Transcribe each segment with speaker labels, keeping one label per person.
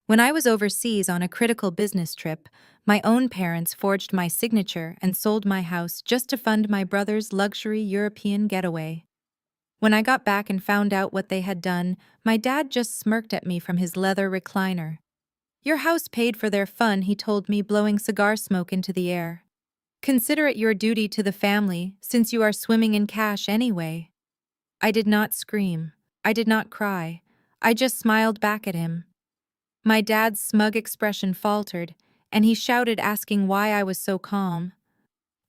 Speaker 1: When I was overseas on a critical business trip, my own parents forged my signature and sold my house just to fund my brother's luxury European getaway. When I got back and found out what they had done, my dad just smirked at me from his leather recliner. "Your house paid for their fun," he told me, blowing cigar smoke into the air. "Consider it your duty to the family, since you are swimming in cash anyway." I did not scream. I did not cry. I just smiled back at him. My dad's smug expression faltered, and he shouted, asking why I was so calm.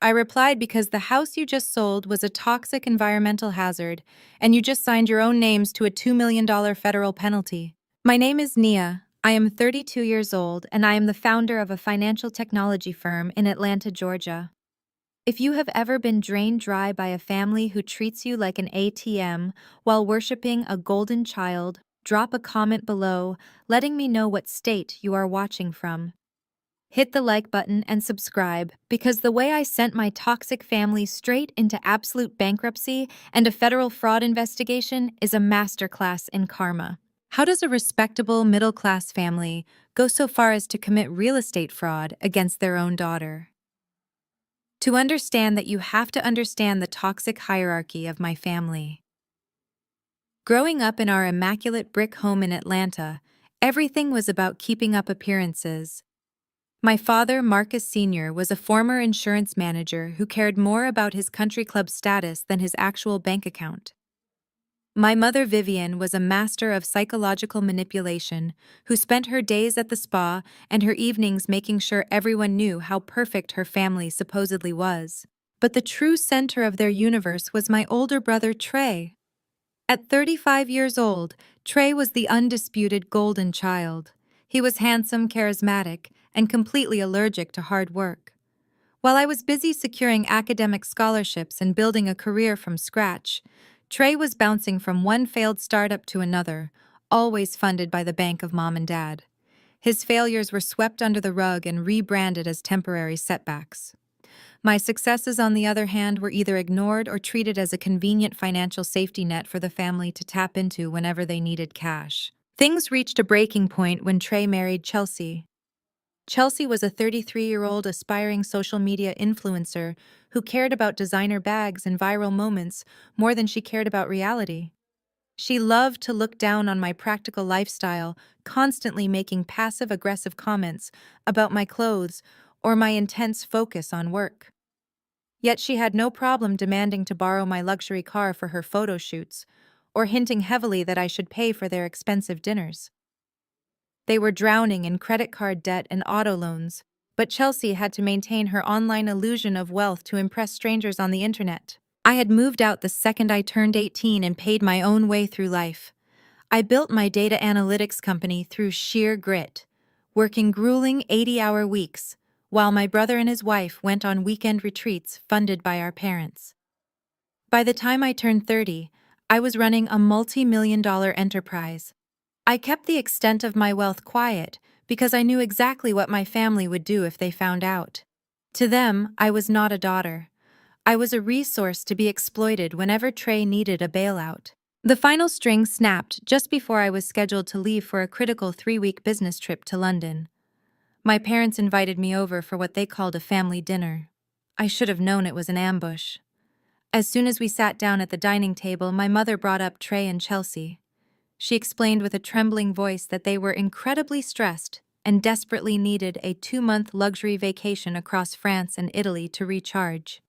Speaker 1: I replied, "Because the house you just sold was a toxic environmental hazard, and you just signed your own names to a $2 million federal penalty." My name is Nia. I am 32 years old, and I am the founder of a financial technology firm in Atlanta, Georgia. If you have ever been drained dry by a family who treats you like an ATM while worshiping a golden child, drop a comment below, letting me know what state you are watching from. Hit the like button and subscribe, because the way I sent my toxic family straight into absolute bankruptcy and a federal fraud investigation is a masterclass in karma. How does a respectable middle-class family go so far as to commit real estate fraud against their own daughter? To understand that, you have to understand the toxic hierarchy of my family. Growing up in our immaculate brick home in Atlanta, everything was about keeping up appearances. My father, Marcus Sr., was a former insurance manager who cared more about his country club status than his actual bank account. My mother, Vivian, was a master of psychological manipulation who spent her days at the spa and her evenings making sure everyone knew how perfect her family supposedly was. But the true center of their universe was my older brother, Trey. At 35 years old, Trey was the undisputed golden child. He was handsome, charismatic, and completely allergic to hard work. While I was busy securing academic scholarships and building a career from scratch, Trey was bouncing from one failed startup to another, always funded by the bank of mom and dad. His failures were swept under the rug and rebranded as temporary setbacks. My successes, on the other hand, were either ignored or treated as a convenient financial safety net for the family to tap into whenever they needed cash. Things reached a breaking point when Trey married Chelsea. Chelsea was a 33-year-old aspiring social media influencer who cared about designer bags and viral moments more than she cared about reality. She loved to look down on my practical lifestyle, constantly making passive-aggressive comments about my clothes or my intense focus on work. Yet she had no problem demanding to borrow my luxury car for her photo shoots, or hinting heavily that I should pay for their expensive dinners. They were drowning in credit card debt and auto loans, but Chelsea had to maintain her online illusion of wealth to impress strangers on the internet. I had moved out the second I turned 18 and paid my own way through life. I built my data analytics company through sheer grit, working grueling 80-hour weeks, while my brother and his wife went on weekend retreats funded by our parents. By the time I turned 30, I was running a multi-million-dollar enterprise. I kept the extent of my wealth quiet because I knew exactly what my family would do if they found out. To them, I was not a daughter. I was a resource to be exploited whenever Trey needed a bailout. The final string snapped just before I was scheduled to leave for a critical 3-week business trip to London. My parents invited me over for what they called a family dinner. I should have known it was an ambush. As soon as we sat down at the dining table, my mother brought up Trey and Chelsea. She explained with a trembling voice that they were incredibly stressed and desperately needed a 2-month luxury vacation across France and Italy to recharge.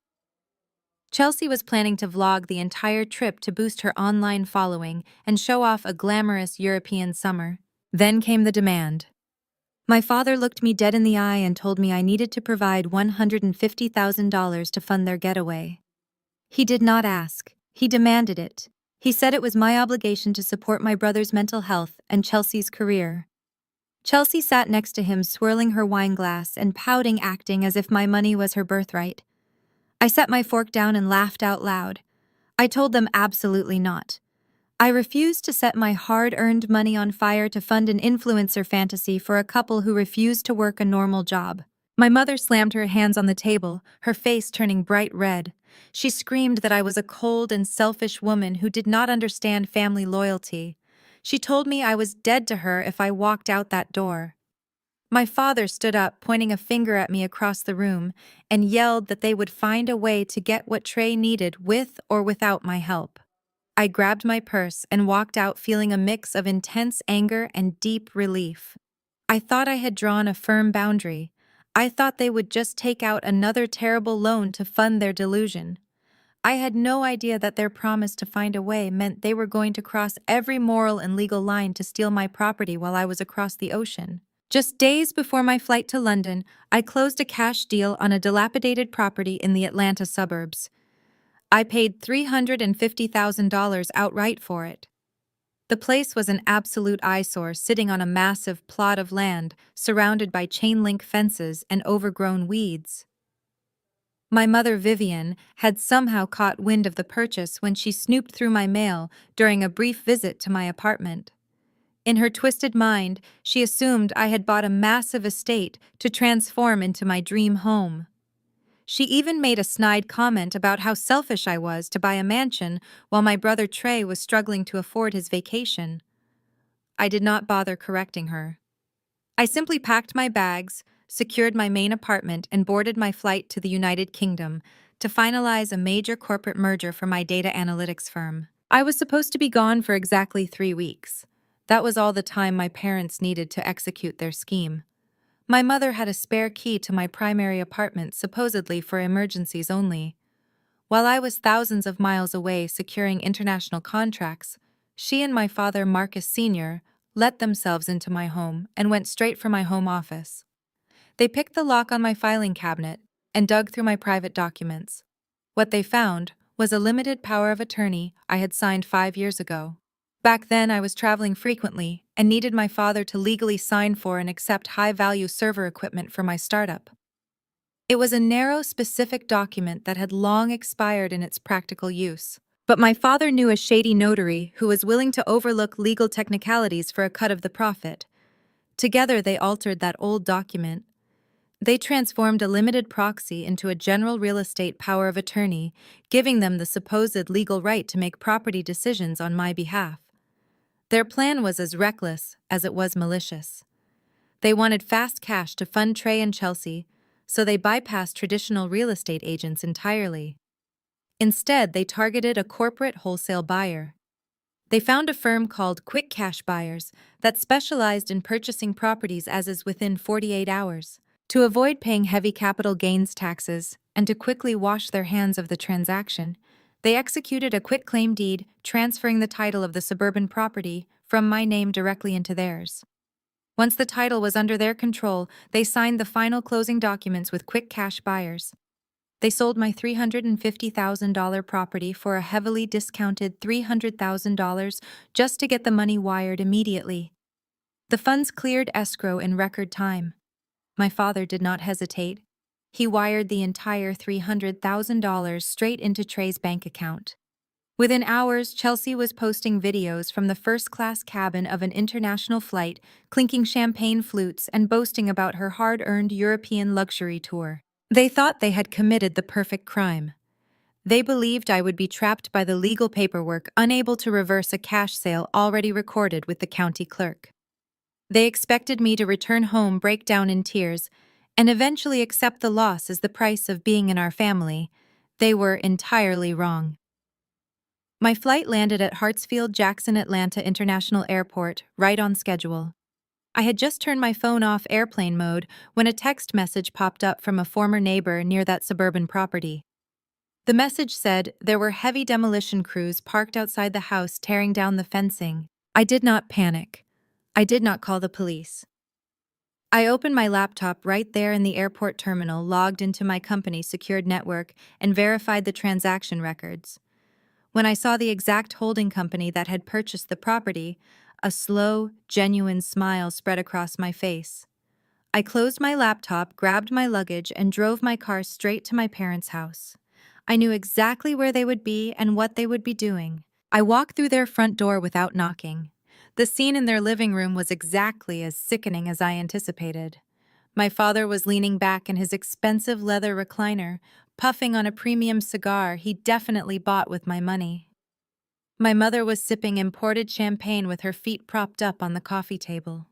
Speaker 1: Chelsea was planning to vlog the entire trip to boost her online following and show off a glamorous European summer. Then came the demand. My father looked me dead in the eye and told me I needed to provide $150,000 to fund their getaway. He did not ask. He demanded it. He said it was my obligation to support my brother's mental health and Chelsea's career. Chelsea sat next to him, swirling her wine glass and pouting, acting as if my money was her birthright. I set my fork down and laughed out loud. I told them absolutely not. I refused to set my hard-earned money on fire to fund an influencer fantasy for a couple who refused to work a normal job. My mother slammed her hands on the table, her face turning bright red. She screamed that I was a cold and selfish woman who did not understand family loyalty. She told me I was dead to her if I walked out that door. My father stood up, pointing a finger at me across the room, and yelled that they would find a way to get what Trey needed with or without my help. I grabbed my purse and walked out feeling a mix of intense anger and deep relief. I thought I had drawn a firm boundary. I thought they would just take out another terrible loan to fund their delusion. I had no idea that their promise to find a way meant they were going to cross every moral and legal line to steal my property while I was across the ocean. Just days before my flight to London, I closed a cash deal on a dilapidated property in the Atlanta suburbs. I paid $350,000 outright for it. The place was an absolute eyesore sitting on a massive plot of land surrounded by chain-link fences and overgrown weeds. My mother, Vivian, had somehow caught wind of the purchase when she snooped through my mail during a brief visit to my apartment. In her twisted mind, she assumed I had bought a massive estate to transform into my dream home. She even made a snide comment about how selfish I was to buy a mansion while my brother Trey was struggling to afford his vacation. I did not bother correcting her. I simply packed my bags, secured my main apartment, and boarded my flight to the United Kingdom to finalize a major corporate merger for my data analytics firm. I was supposed to be gone for exactly 3 weeks. That was all the time my parents needed to execute their scheme. My mother had a spare key to my primary apartment, supposedly for emergencies only. While I was thousands of miles away securing international contracts, she and my father, Marcus Sr., let themselves into my home and went straight for my home office. They picked the lock on my filing cabinet and dug through my private documents. What they found was a limited power of attorney I had signed 5 years ago. Back then, I was traveling frequently and needed my father to legally sign for and accept high-value server equipment for my startup. It was a narrow, specific document that had long expired in its practical use. But my father knew a shady notary who was willing to overlook legal technicalities for a cut of the profit. Together, they altered that old document. They transformed a limited proxy into a general real estate power of attorney, giving them the supposed legal right to make property decisions on my behalf. Their plan was as reckless as it was malicious. They wanted fast cash to fund Trey and Chelsea, so they bypassed traditional real estate agents entirely. Instead, they targeted a corporate wholesale buyer. They found a firm called Quick Cash Buyers that specialized in purchasing properties as is within 48 hours. To avoid paying heavy capital gains taxes and to quickly wash their hands of the transaction, they executed a quitclaim deed transferring the title of the suburban property from my name directly into theirs. Once the title was under their control, they signed the final closing documents with Quick Cash Buyers. They sold my $350,000 property for a heavily discounted $300,000 just to get the money wired immediately. The funds cleared escrow in record time. My father did not hesitate. He wired the entire $300,000 straight into Trey's bank account. Within hours, Chelsea was posting videos from the first-class cabin of an international flight, clinking champagne flutes and boasting about her hard-earned European luxury tour. They thought they had committed the perfect crime. They believed I would be trapped by the legal paperwork, unable to reverse a cash sale already recorded with the county clerk. They expected me to return home, break down in tears, and eventually accept the loss as the price of being in our family. They were entirely wrong. My flight landed at Hartsfield-Jackson Atlanta International Airport, right on schedule. I had just turned my phone off airplane mode when a text message popped up from a former neighbor near that suburban property. The message said there were heavy demolition crews parked outside the house tearing down the fencing. I did not panic. I did not call the police. I opened my laptop right there in the airport terminal, logged into my company's secured network, and verified the transaction records. When I saw the exact holding company that had purchased the property, a slow, genuine smile spread across my face. I closed my laptop, grabbed my luggage, and drove my car straight to my parents' house. I knew exactly where they would be and what they would be doing. I walked through their front door without knocking. The scene in their living room was exactly as sickening as I anticipated. My father was leaning back in his expensive leather recliner, puffing on a premium cigar he definitely bought with my money. My mother was sipping imported champagne with her feet propped up on the coffee table.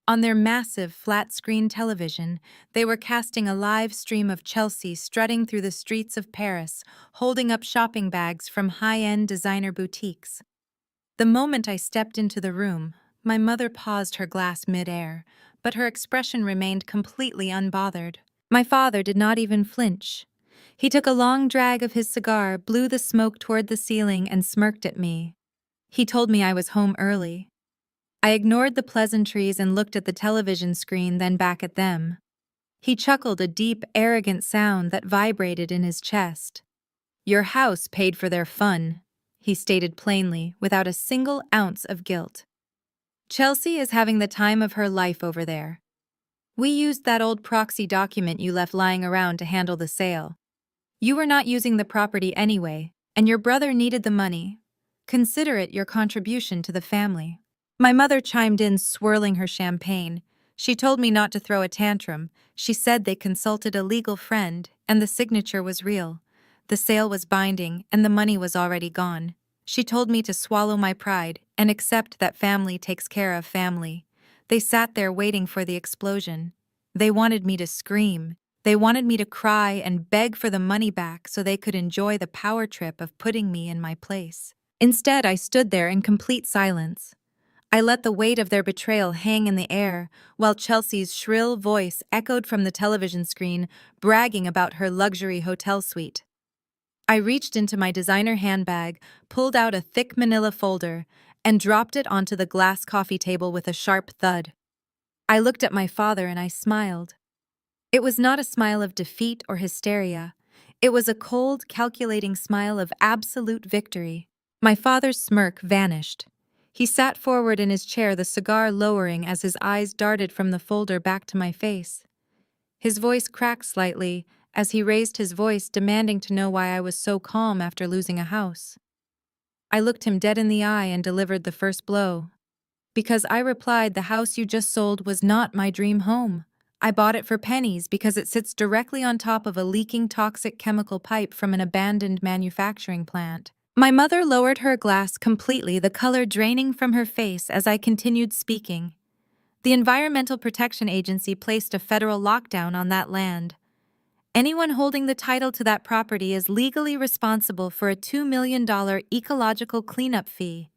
Speaker 1: On their massive flat-screen television, they were casting a live stream of Chelsea strutting through the streets of Paris, holding up shopping bags from high-end designer boutiques. The moment I stepped into the room, my mother paused her glass mid-air, but her expression remained completely unbothered. My father did not even flinch. He took a long drag of his cigar, blew the smoke toward the ceiling, and smirked at me. He told me I was home early. I ignored the pleasantries and looked at the television screen, then back at them. He chuckled a deep, arrogant sound that vibrated in his chest. "Your house paid for their fun," he stated plainly, without a single ounce of guilt. "Chelsea is having the time of her life over there. We used that old proxy document you left lying around to handle the sale. You were not using the property anyway, and your brother needed the money. Consider it your contribution to the family." My mother chimed in, swirling her champagne. She told me not to throw a tantrum. She said they consulted a legal friend, and the signature was real. The sale was binding, and the money was already gone. She told me to swallow my pride and accept that family takes care of family. They sat there waiting for the explosion. They wanted me to scream. They wanted me to cry and beg for the money back so they could enjoy the power trip of putting me in my place. Instead, I stood there in complete silence. I let the weight of their betrayal hang in the air, while Chelsea's shrill voice echoed from the television screen, bragging about her luxury hotel suite. I reached into my designer handbag, pulled out a thick manila folder, and dropped it onto the glass coffee table with a sharp thud. I looked at my father and I smiled. It was not a smile of defeat or hysteria. It was a cold, calculating smile of absolute victory. My father's smirk vanished. He sat forward in his chair, the cigar lowering as his eyes darted from the folder back to my face. His voice cracked slightly as he raised his voice, demanding to know why I was so calm after losing a house. I looked him dead in the eye and delivered the first blow. Because I replied, "The house you just sold was not my dream home. I bought it for pennies because it sits directly on top of a leaking toxic chemical pipe from an abandoned manufacturing plant." My mother lowered her glass completely, the color draining from her face as I continued speaking. "The Environmental Protection Agency placed a federal lockdown on that land. Anyone holding the title to that property is legally responsible for a $2 million ecological cleanup fee.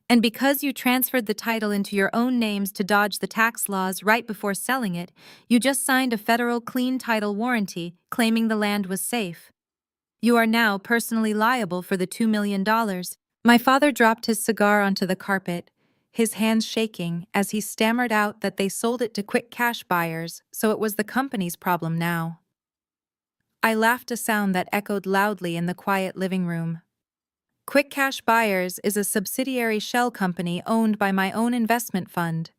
Speaker 1: And because you transferred the title into your own names to dodge the tax laws right before selling it, you just signed a federal clean title warranty claiming the land was safe. You are now personally liable for the $2 million. My father dropped his cigar onto the carpet, his hands shaking as he stammered out that they sold it to quick cash buyers, so it was the company's problem now. I laughed, a sound that echoed loudly in the quiet living room. Quick Cash Buyers is a subsidiary shell company owned by my own investment fund.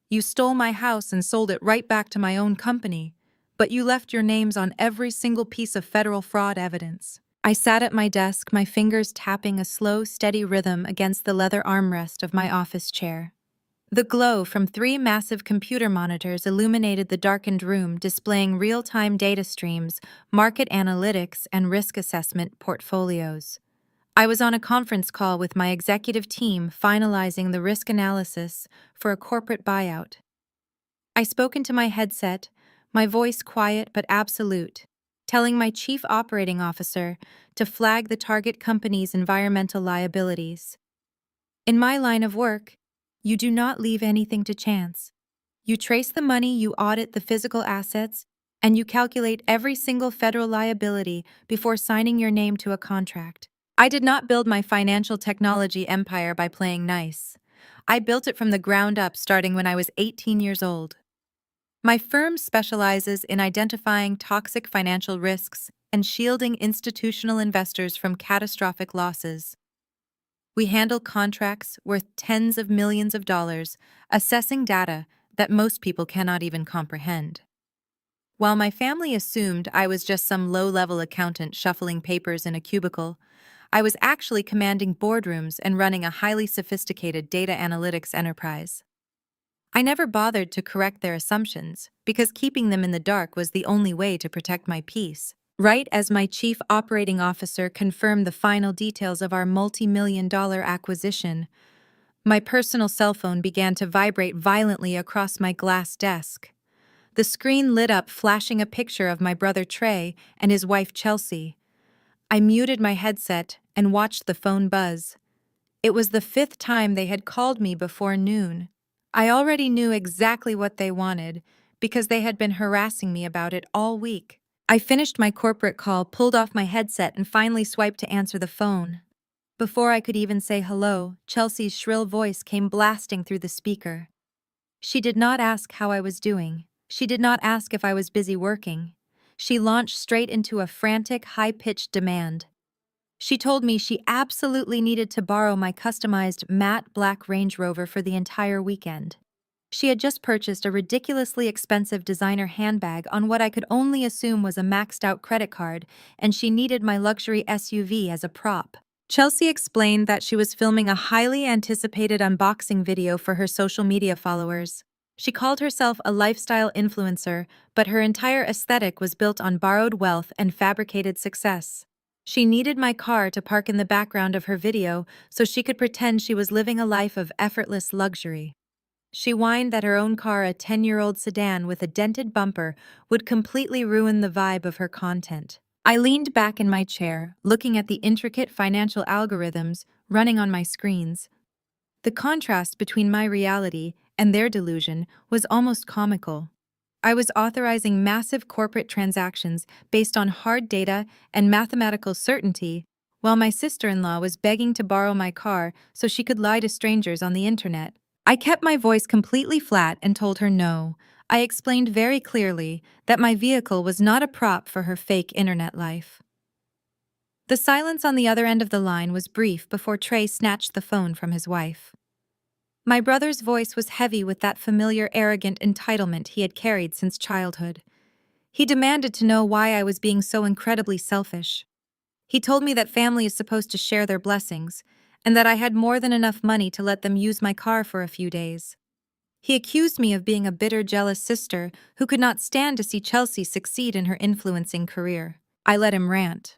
Speaker 1: You stole my house and sold it right back to my own company, but you left your names on every single piece of federal fraud evidence. I sat at my desk, my fingers tapping a slow, steady rhythm against the leather armrest of my office chair. The glow from 3 massive computer monitors illuminated the darkened room, displaying real-time data streams, market analytics, and risk assessment portfolios. I was on a conference call with my executive team finalizing the risk analysis for a corporate buyout. I spoke into my headset, my voice quiet but absolute, telling my chief operating officer to flag the target company's environmental liabilities. In my line of work, you do not leave anything to chance. You trace the money, you audit the physical assets, and you calculate every single federal liability before signing your name to a contract. I did not build my financial technology empire by playing nice. I built it from the ground up, starting when I was 18 years old. My firm specializes in identifying toxic financial risks and shielding institutional investors from catastrophic losses. We handle contracts worth tens of millions of dollars, assessing data that most people cannot even comprehend. While my family assumed I was just some low-level accountant shuffling papers in a cubicle, I was actually commanding boardrooms and running a highly sophisticated data analytics enterprise. I never bothered to correct their assumptions because keeping them in the dark was the only way to protect my peace. Right as my chief operating officer confirmed the final details of our multi-million-dollar acquisition, my personal cell phone began to vibrate violently across my glass desk. The screen lit up, flashing a picture of my brother Trey and his wife Chelsea. I muted my headset and watched the phone buzz. It was the fifth time they had called me before noon. I already knew exactly what they wanted because they had been harassing me about it all week. I finished my corporate call, pulled off my headset, and finally swiped to answer the phone. Before I could even say hello, Chelsea's shrill voice came blasting through the speaker. She did not ask how I was doing. She did not ask if I was busy working. She launched straight into a frantic, high-pitched demand. She told me she absolutely needed to borrow my customized matte black Range Rover for the entire weekend. She had just purchased a ridiculously expensive designer handbag on what I could only assume was a maxed-out credit card, and she needed my luxury SUV as a prop. Chelsea explained that she was filming a highly anticipated unboxing video for her social media followers. She called herself a lifestyle influencer, but her entire aesthetic was built on borrowed wealth and fabricated success. She needed my car to park in the background of her video so she could pretend she was living a life of effortless luxury. She whined that her own car, a 10-year-old sedan with a dented bumper, would completely ruin the vibe of her content. I leaned back in my chair, looking at the intricate financial algorithms running on my screens. The contrast between my reality and their delusion was almost comical. I was authorizing massive corporate transactions based on hard data and mathematical certainty, while my sister-in-law was begging to borrow my car so she could lie to strangers on the internet. I kept my voice completely flat and told her no. I explained very clearly that my vehicle was not a prop for her fake internet life. The silence on the other end of the line was brief before Trey snatched the phone from his wife. My brother's voice was heavy with that familiar arrogant entitlement he had carried since childhood. He demanded to know why I was being so incredibly selfish. He told me that family is supposed to share their blessings, and that I had more than enough money to let them use my car for a few days. He accused me of being a bitter, jealous sister who could not stand to see Chelsea succeed in her influencing career. I let him rant.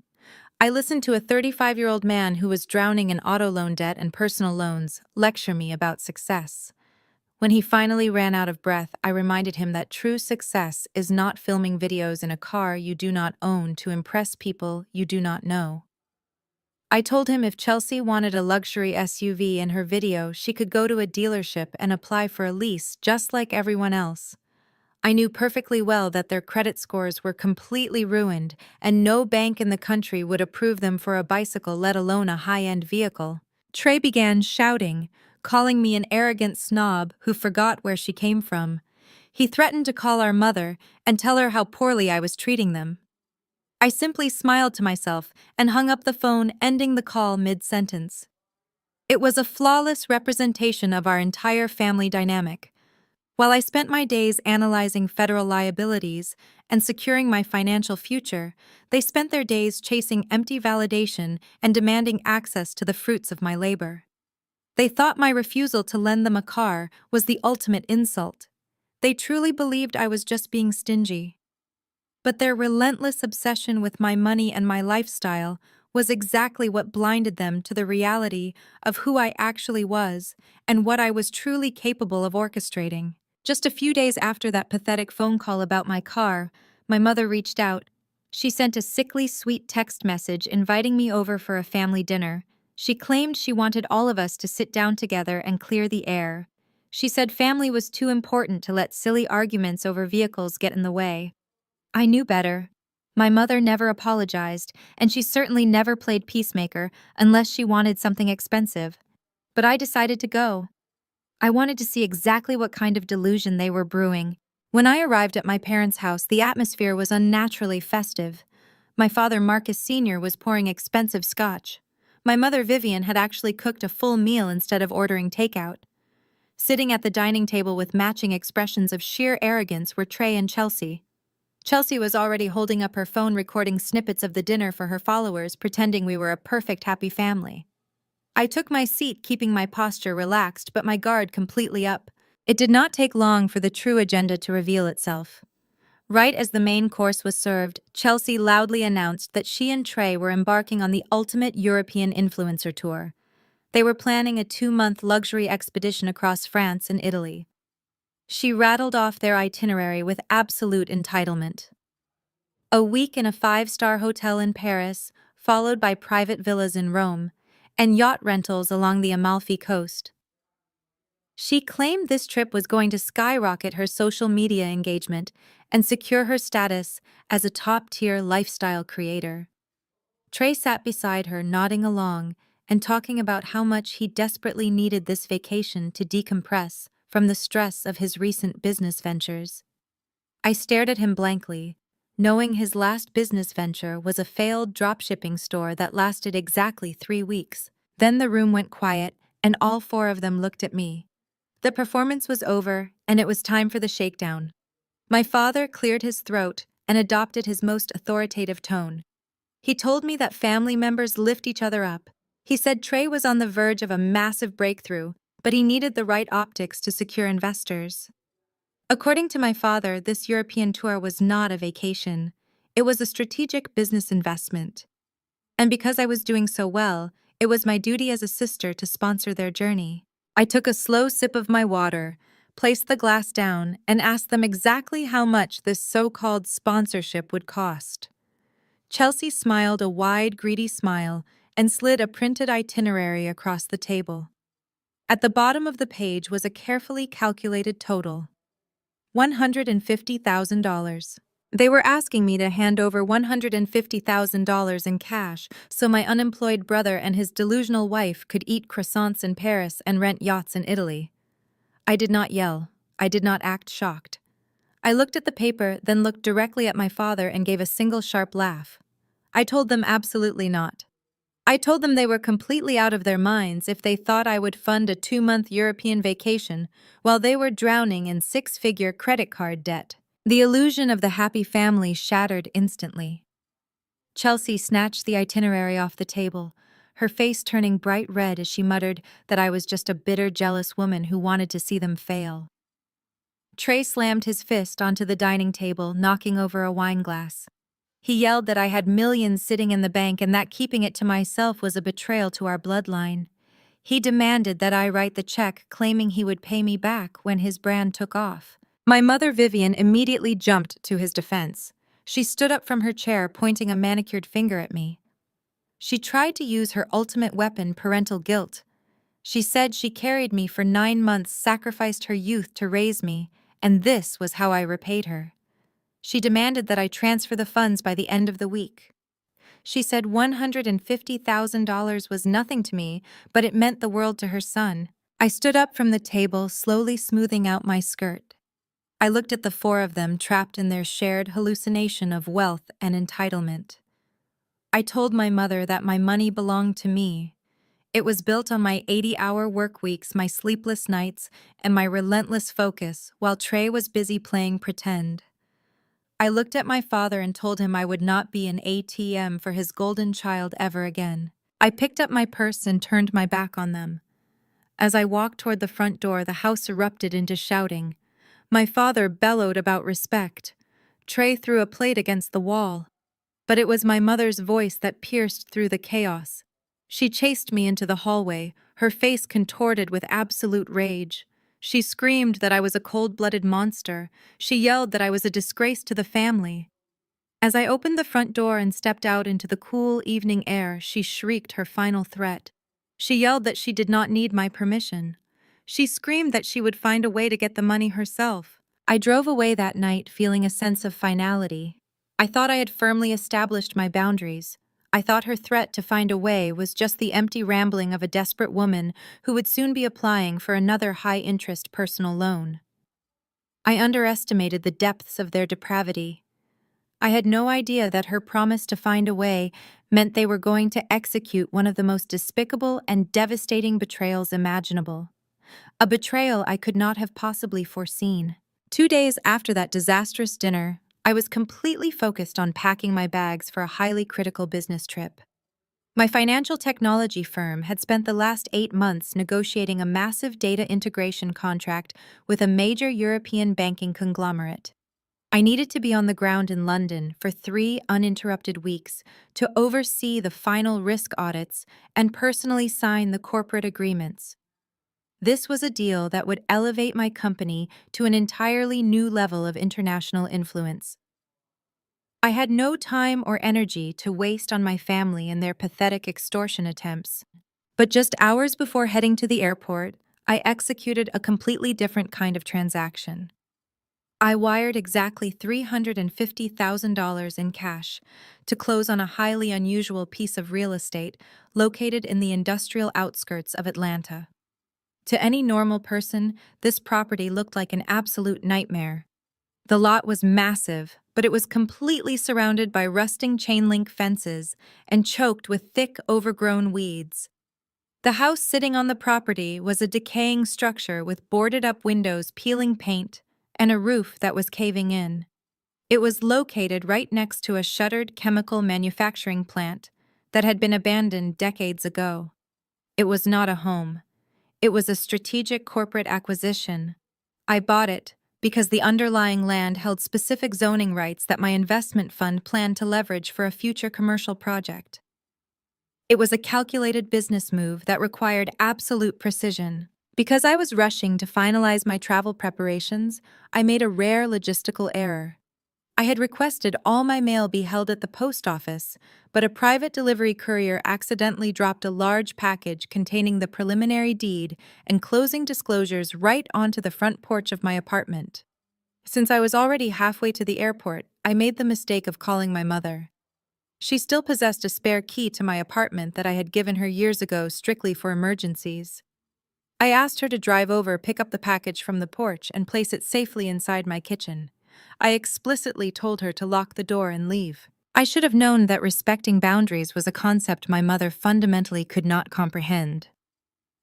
Speaker 1: I listened to a 35-year-old man who was drowning in auto loan debt and personal loans lecture me about success. When he finally ran out of breath, I reminded him that true success is not filming videos in a car you do not own to impress people you do not know. I told him if Chelsea wanted a luxury SUV in her video, she could go to a dealership and apply for a lease just like everyone else. I knew perfectly well that their credit scores were completely ruined, and no bank in the country would approve them for a bicycle, let alone a high-end vehicle. Trey began shouting, calling me an arrogant snob who forgot where she came from. He threatened to call our mother and tell her how poorly I was treating them. I simply smiled to myself and hung up the phone, ending the call mid-sentence. It was a flawless representation of our entire family dynamic. While I spent my days analyzing federal liabilities and securing my financial future, they spent their days chasing empty validation and demanding access to the fruits of my labor. They thought my refusal to lend them a car was the ultimate insult. They truly believed I was just being stingy. But their relentless obsession with my money and my lifestyle was exactly what blinded them to the reality of who I actually was and what I was truly capable of orchestrating. Just a few days after that pathetic phone call about my car, my mother reached out. She sent a sickly sweet text message inviting me over for a family dinner. She claimed she wanted all of us to sit down together and clear the air. She said family was too important to let silly arguments over vehicles get in the way. I knew better. My mother never apologized, and she certainly never played peacemaker unless she wanted something expensive. But I decided to go. I wanted to see exactly what kind of delusion they were brewing. When I arrived at my parents' house, the atmosphere was unnaturally festive. My father, Marcus Sr., was pouring expensive scotch. My mother, Vivian, had actually cooked a full meal instead of ordering takeout. Sitting at the dining table with matching expressions of sheer arrogance were Trey and Chelsea. Chelsea was already holding up her phone recording snippets of the dinner for her followers, pretending we were a perfect happy family. I took my seat, keeping my posture relaxed but my guard completely up. It did not take long for the true agenda to reveal itself. Right as the main course was served, Chelsea loudly announced that she and Trey were embarking on the ultimate European influencer tour. They were planning a 2-month luxury expedition across France and Italy. She rattled off their itinerary with absolute entitlement. A week in a 5-star hotel in Paris, followed by private villas in Rome, and yacht rentals along the Amalfi coast. She claimed this trip was going to skyrocket her social media engagement and secure her status as a top-tier lifestyle creator. Trey sat beside her, nodding along and talking about how much he desperately needed this vacation to decompress from the stress of his recent business ventures. I stared at him blankly, knowing his last business venture was a failed dropshipping store that lasted exactly 3 weeks. Then the room went quiet, and all 4 of them looked at me. The performance was over, and it was time for the shakedown. My father cleared his throat and adopted his most authoritative tone. He told me that family members lift each other up. He said Trey was on the verge of a massive breakthrough, but he needed the right optics to secure investors. According to my father, this European tour was not a vacation. It was a strategic business investment. And because I was doing so well, it was my duty as a sister to sponsor their journey. I took a slow sip of my water, placed the glass down, and asked them exactly how much this so-called sponsorship would cost. Chelsea smiled a wide, greedy smile and slid a printed itinerary across the table. At the bottom of the page was a carefully calculated total: $150,000. They were asking me to hand over $150,000 in cash so my unemployed brother and his delusional wife could eat croissants in Paris and rent yachts in Italy. I did not yell. I did not act shocked. I looked at the paper, then looked directly at my father and gave a single sharp laugh. I told them absolutely not. I told them they were completely out of their minds if they thought I would fund a 2-month European vacation while they were drowning in 6-figure credit card debt. The illusion of the happy family shattered instantly. Chelsea snatched the itinerary off the table, her face turning bright red as she muttered that I was just a bitter, jealous woman who wanted to see them fail. Trey slammed his fist onto the dining table, knocking over a wineglass. He yelled that I had millions sitting in the bank and that keeping it to myself was a betrayal to our bloodline. He demanded that I write the check, claiming he would pay me back when his brand took off. My mother, Vivian, immediately jumped to his defense. She stood up from her chair, pointing a manicured finger at me. She tried to use her ultimate weapon, parental guilt. She said she carried me for 9 months, sacrificed her youth to raise me, and this was how I repaid her. She demanded that I transfer the funds by the end of the week. She said $150,000 was nothing to me, but it meant the world to her son. I stood up from the table, slowly smoothing out my skirt. I looked at the 4 of them, trapped in their shared hallucination of wealth and entitlement. I told my mother that my money belonged to me. It was built on my 80-hour work weeks, my sleepless nights, and my relentless focus, while Trey was busy playing pretend. I looked at my father and told him I would not be an ATM for his golden child ever again. I picked up my purse and turned my back on them. As I walked toward the front door, the house erupted into shouting. My father bellowed about respect. Trey threw a plate against the wall. But it was my mother's voice that pierced through the chaos. She chased me into the hallway, her face contorted with absolute rage. She screamed that I was a cold-blooded monster. She yelled that I was a disgrace to the family. As I opened the front door and stepped out into the cool evening air, she shrieked her final threat. She yelled that she did not need my permission. She screamed that she would find a way to get the money herself. I drove away that night feeling a sense of finality. I thought I had firmly established my boundaries. I thought her threat to find a way was just the empty rambling of a desperate woman who would soon be applying for another high-interest personal loan. I underestimated the depths of their depravity. I had no idea that her promise to find a way meant they were going to execute one of the most despicable and devastating betrayals imaginable. A betrayal I could not have possibly foreseen. 2 days after that disastrous dinner, I was completely focused on packing my bags for a highly critical business trip. My financial technology firm had spent the last 8 months negotiating a massive data integration contract with a major European banking conglomerate. I needed to be on the ground in London for 3 uninterrupted weeks to oversee the final risk audits and personally sign the corporate agreements. This was a deal that would elevate my company to an entirely new level of international influence. I had no time or energy to waste on my family and their pathetic extortion attempts. But just hours before heading to the airport, I executed a completely different kind of transaction. I wired exactly $350,000 in cash to close on a highly unusual piece of real estate located in the industrial outskirts of Atlanta. To any normal person, this property looked like an absolute nightmare. The lot was massive, but it was completely surrounded by rusting chain-link fences and choked with thick, overgrown weeds. The house sitting on the property was a decaying structure with boarded-up windows peeling paint and a roof that was caving in. It was located right next to a shuttered chemical manufacturing plant that had been abandoned decades ago. It was not a home. It was a strategic corporate acquisition. I bought it because the underlying land held specific zoning rights that my investment fund planned to leverage for a future commercial project. It was a calculated business move that required absolute precision. Because I was rushing to finalize my travel preparations, I made a rare logistical error. I had requested all my mail be held at the post office, but a private delivery courier accidentally dropped a large package containing the preliminary deed and closing disclosures right onto the front porch of my apartment. Since I was already halfway to the airport, I made the mistake of calling my mother. She still possessed a spare key to my apartment that I had given her years ago strictly for emergencies. I asked her to drive over, pick up the package from the porch, and place it safely inside my kitchen. I explicitly told her to lock the door and leave. I should have known that respecting boundaries was a concept my mother fundamentally could not comprehend.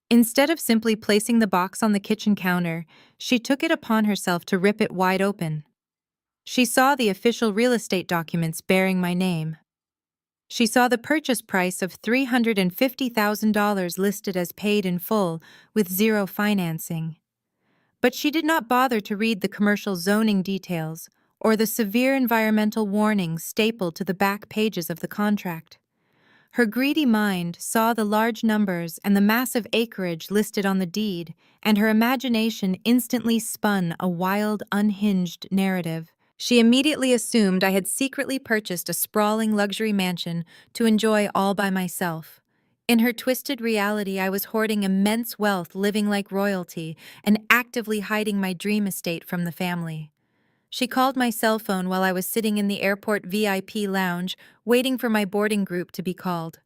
Speaker 1: Instead of simply placing the box on the kitchen counter, she took it upon herself to rip it wide open. She saw the official real estate documents bearing my name. She saw the purchase price of $350,000 listed as paid in full with zero financing. But she did not bother to read the commercial zoning details or the severe environmental warnings stapled to the back pages of the contract. Her greedy mind saw the large numbers and the massive acreage listed on the deed, and her imagination instantly spun a wild, unhinged narrative. She immediately assumed I had secretly purchased a sprawling luxury mansion to enjoy all by myself. In her twisted reality, I was hoarding immense wealth, living like royalty, and actively hiding my dream estate from the family. She called my cell phone while I was sitting in the airport VIP lounge, waiting for my boarding group to be called.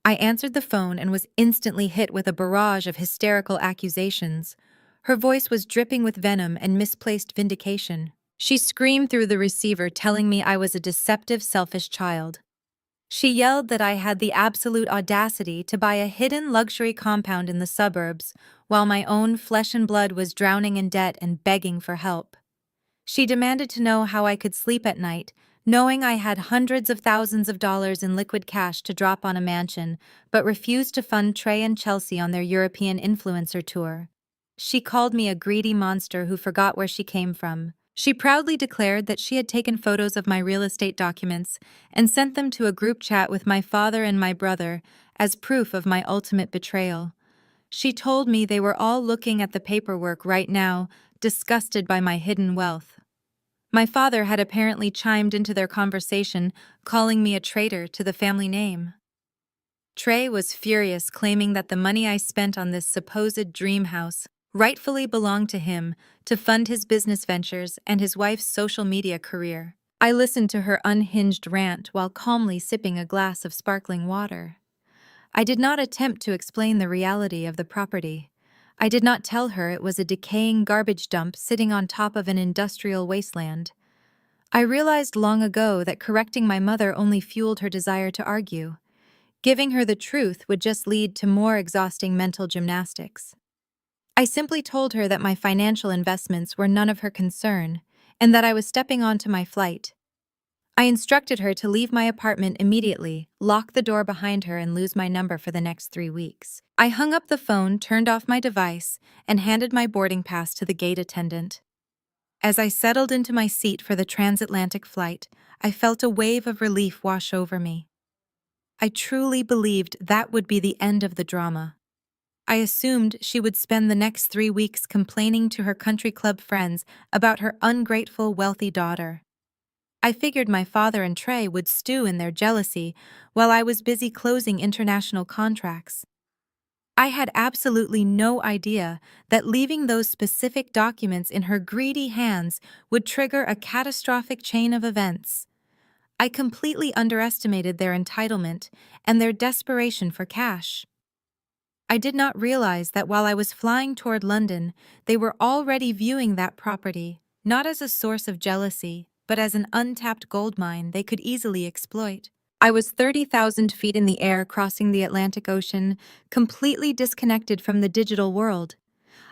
Speaker 1: I answered the phone and was instantly hit with a barrage of hysterical accusations. Her voice was dripping with venom and misplaced vindication. She screamed through the receiver, telling me I was a deceptive, selfish child. She yelled that I had the absolute audacity to buy a hidden luxury compound in the suburbs, while my own flesh and blood was drowning in debt and begging for help. She demanded to know how I could sleep at night, knowing I had hundreds of thousands of dollars in liquid cash to drop on a mansion, but refused to fund Trey and Chelsea on their European influencer tour. She called me a greedy monster who forgot where she came from. She proudly declared that she had taken photos of my real estate documents and sent them to a group chat with my father and my brother as proof of my ultimate betrayal. She told me they were all looking at the paperwork right now, disgusted by my hidden wealth. My father had apparently chimed into their conversation, calling me a traitor to the family name. Trey was furious, claiming that the money I spent on this supposed dream house rightfully belonged to him to fund his business ventures and his wife's social media career. I listened to her unhinged rant while calmly sipping a glass of sparkling water. I did not attempt to explain the reality of the property. I did not tell her it was a decaying garbage dump sitting on top of an industrial wasteland. I realized long ago that correcting my mother only fueled her desire to argue. Giving her the truth would just lead to more exhausting mental gymnastics. I simply told her that my financial investments were none of her concern, and that I was stepping onto my flight. I instructed her to leave my apartment immediately, lock the door behind her, and lose my number for the next 3 weeks. I hung up the phone, turned off my device, and handed my boarding pass to the gate attendant. As I settled into my seat for the transatlantic flight, I felt a wave of relief wash over me. I truly believed that would be the end of the drama. I assumed she would spend the next 3 weeks complaining to her country club friends about her ungrateful, wealthy daughter. I figured my father and Trey would stew in their jealousy while I was busy closing international contracts. I had absolutely no idea that leaving those specific documents in her greedy hands would trigger a catastrophic chain of events. I completely underestimated their entitlement and their desperation for cash. I did not realize that while I was flying toward London, they were already viewing that property, not as a source of jealousy, but as an untapped goldmine they could easily exploit. I was 30,000 feet in the air crossing the Atlantic Ocean, completely disconnected from the digital world.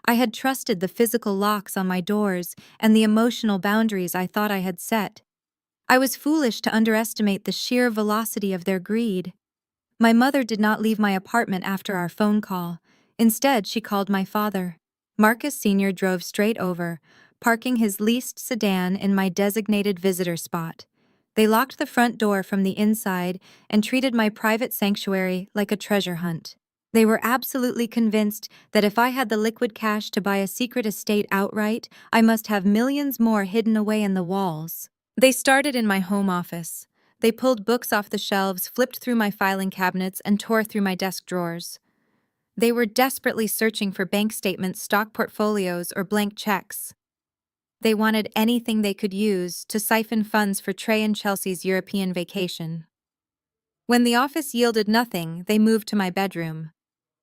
Speaker 1: I had trusted the physical locks on my doors and the emotional boundaries I thought I had set. I was foolish to underestimate the sheer velocity of their greed. My mother did not leave my apartment after our phone call. Instead, she called my father. Marcus Sr. drove straight over, parking his leased sedan in my designated visitor spot. They locked the front door from the inside and treated my private sanctuary like a treasure hunt. They were absolutely convinced that if I had the liquid cash to buy a secret estate outright, I must have millions more hidden away in the walls. They started in my home office. They pulled books off the shelves, flipped through my filing cabinets, and tore through my desk drawers. They were desperately searching for bank statements, stock portfolios, or blank checks. They wanted anything they could use to siphon funds for Trey and Chelsea's European vacation. When the office yielded nothing, they moved to my bedroom.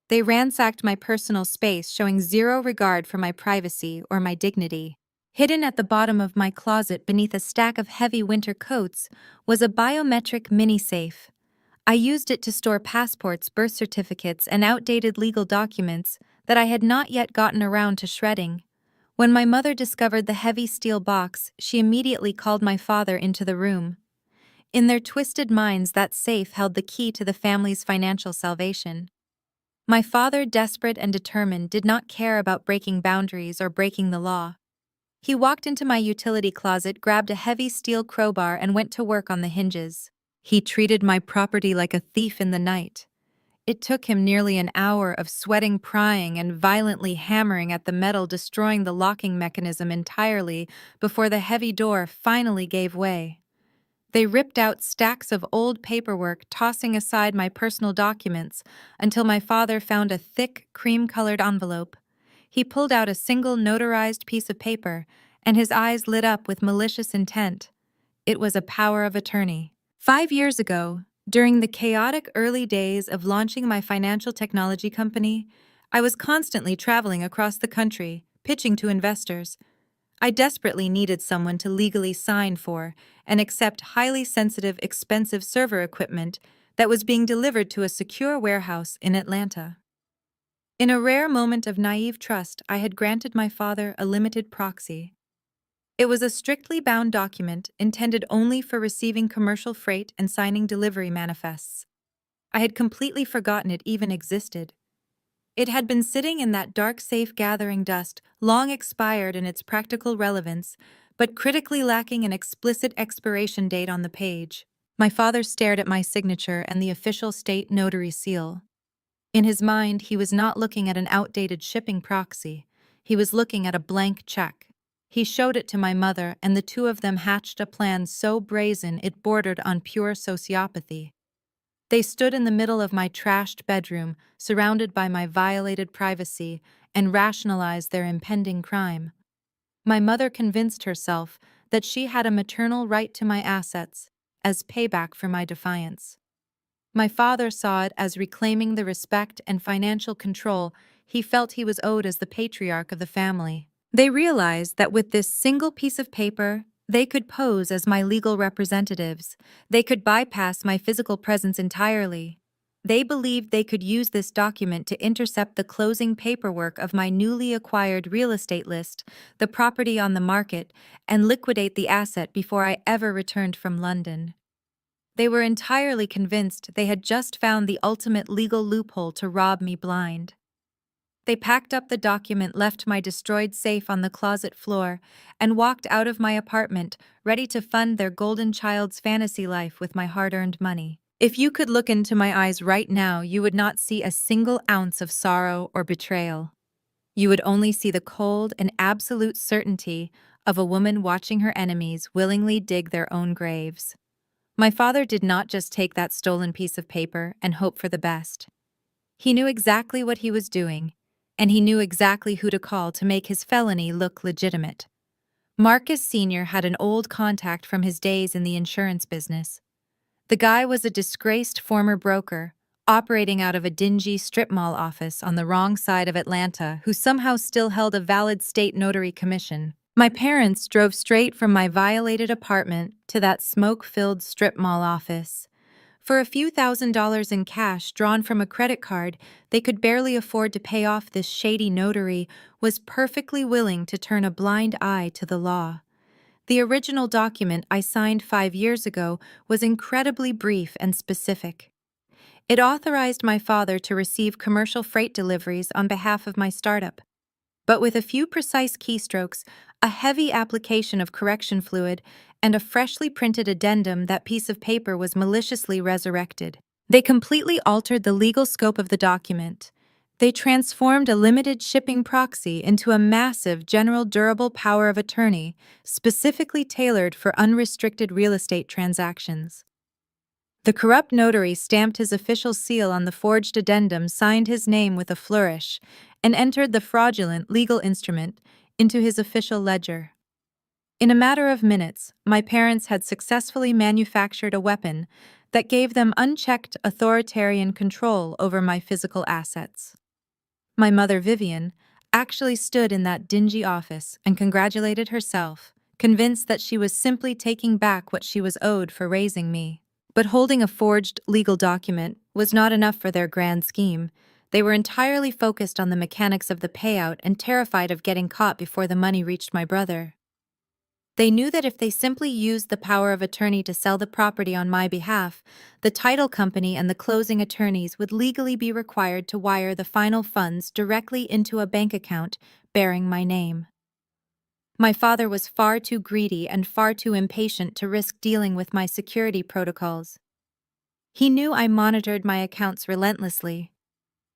Speaker 1: They ransacked my personal space, showing zero regard for my privacy or my dignity. Hidden at the bottom of my closet beneath a stack of heavy winter coats was a biometric mini-safe. I used it to store passports, birth certificates, and outdated legal documents that I had not yet gotten around to shredding. When my mother discovered the heavy steel box, she immediately called my father into the room. In their twisted minds, that safe held the key to the family's financial salvation. My father, desperate and determined, did not care about breaking boundaries or breaking the law. He walked into my utility closet, grabbed a heavy steel crowbar, and went to work on the hinges. He treated my property like a thief in the night. It took him nearly an hour of sweating, prying, and violently hammering at the metal, destroying the locking mechanism entirely before the heavy door finally gave way. They ripped out stacks of old paperwork, tossing aside my personal documents until my father found a thick, cream-colored envelope. He pulled out a single notarized piece of paper, and his eyes lit up with malicious intent. It was a power of attorney. 5 years ago, during the chaotic early days of launching my financial technology company, I was constantly traveling across the country, pitching to investors. I desperately needed someone to legally sign for and accept highly sensitive, expensive server equipment that was being delivered to a secure warehouse in Atlanta. In a rare moment of naive trust, I had granted my father a limited proxy. It was a strictly bound document intended only for receiving commercial freight and signing delivery manifests. I had completely forgotten it even existed. It had been sitting in that dark safe gathering dust, long expired in its practical relevance, but critically lacking an explicit expiration date on the page. My father stared at my signature and the official state notary seal. In his mind, he was not looking at an outdated shipping proxy. He was looking at a blank check. He showed it to my mother, and the two of them hatched a plan so brazen it bordered on pure sociopathy. They stood in the middle of my trashed bedroom, surrounded by my violated privacy, and rationalized their impending crime. My mother convinced herself that she had a maternal right to my assets, as payback for my defiance. My father saw it as reclaiming the respect and financial control he felt he was owed as the patriarch of the family. They realized that with this single piece of paper, they could pose as my legal representatives. They could bypass my physical presence entirely. They believed they could use this document to intercept the closing paperwork of my newly acquired real estate list, the property on the market, and liquidate the asset before I ever returned from London. They were entirely convinced they had just found the ultimate legal loophole to rob me blind. They packed up the document, left my destroyed safe on the closet floor, and walked out of my apartment, ready to fund their golden child's fantasy life with my hard-earned money. If you could look into my eyes right now, you would not see a single ounce of sorrow or betrayal. You would only see the cold and absolute certainty of a woman watching her enemies willingly dig their own graves. My father did not just take that stolen piece of paper and hope for the best. He knew exactly what he was doing, and he knew exactly who to call to make his felony look legitimate. Marcus Sr. had an old contact from his days in the insurance business. The guy was a disgraced former broker, operating out of a dingy strip mall office on the wrong side of Atlanta, who somehow still held a valid state notary commission. My parents drove straight from my violated apartment to that smoke-filled strip mall office. For a few $1,000s in cash drawn from a credit card they could barely afford to pay off, this shady notary was perfectly willing to turn a blind eye to the law. The original document I signed 5 years ago was incredibly brief and specific. It authorized my father to receive commercial freight deliveries on behalf of my startup. But with a few precise keystrokes, a heavy application of correction fluid, and a freshly printed addendum, that piece of paper was maliciously resurrected. They completely altered the legal scope of the document. They transformed a limited shipping proxy into a massive general durable power of attorney, specifically tailored for unrestricted real estate transactions. The corrupt notary stamped his official seal on the forged addendum, signed his name with a flourish, and entered the fraudulent legal instrument into his official ledger. In a matter of minutes, my parents had successfully manufactured a weapon that gave them unchecked authoritarian control over my physical assets. My mother, Vivian, actually stood in that dingy office and congratulated herself, convinced that she was simply taking back what she was owed for raising me. But holding a forged legal document was not enough for their grand scheme. They were entirely focused on the mechanics of the payout and terrified of getting caught before the money reached my brother. They knew that if they simply used the power of attorney to sell the property on my behalf, the title company and the closing attorneys would legally be required to wire the final funds directly into a bank account bearing my name. My father was far too greedy and far too impatient to risk dealing with my security protocols. He knew I monitored my accounts relentlessly.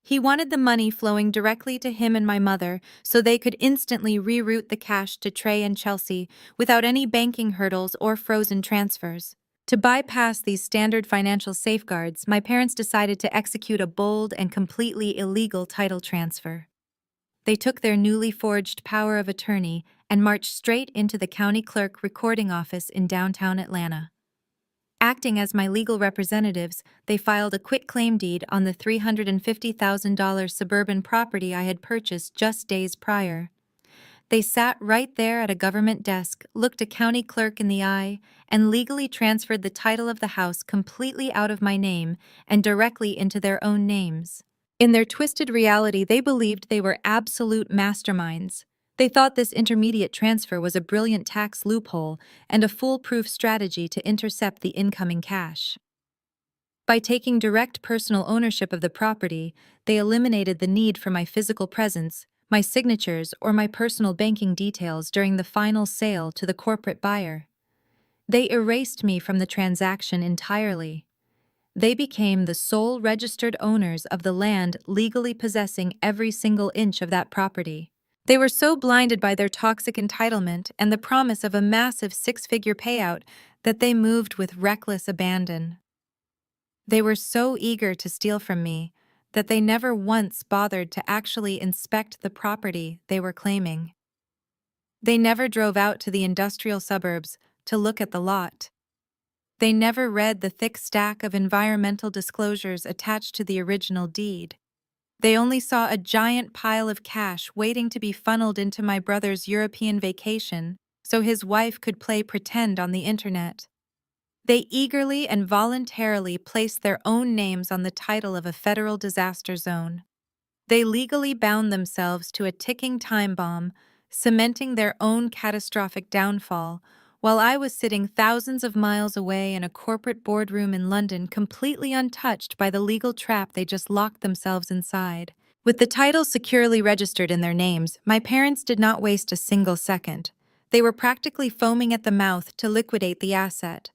Speaker 1: He wanted the money flowing directly to him and my mother so they could instantly reroute the cash to Trey and Chelsea without any banking hurdles or frozen transfers. To bypass these standard financial safeguards, my parents decided to execute a bold and completely illegal title transfer. They took their newly forged power of attorney and marched straight into the county clerk recording office in downtown Atlanta. Acting as my legal representatives, they filed a quitclaim deed on the $350,000 suburban property I had purchased just days prior. They sat right there at a government desk, looked a county clerk in the eye, and legally transferred the title of the house completely out of my name and directly into their own names. In their twisted reality, they believed they were absolute masterminds. They thought this intermediate transfer was a brilliant tax loophole and a foolproof strategy to intercept the incoming cash. By taking direct personal ownership of the property, they eliminated the need for my physical presence, my signatures, or my personal banking details during the final sale to the corporate buyer. They erased me from the transaction entirely. They became the sole registered owners of the land, legally possessing every single inch of that property. They were so blinded by their toxic entitlement and the promise of a massive six-figure payout that they moved with reckless abandon. They were so eager to steal from me that they never once bothered to actually inspect the property they were claiming. They never drove out to the industrial suburbs to look at the lot. They never read the thick stack of environmental disclosures attached to the original deed. They only saw a giant pile of cash waiting to be funneled into my brother's European vacation so his wife could play pretend on the internet. They eagerly and voluntarily placed their own names on the title of a federal disaster zone. They legally bound themselves to a ticking time bomb, cementing their own catastrophic downfall, while I was sitting thousands of miles away in a corporate boardroom in London, completely untouched by the legal trap they just locked themselves inside. With the title securely registered in their names, my parents did not waste a single second. They were practically foaming at the mouth to liquidate the asset.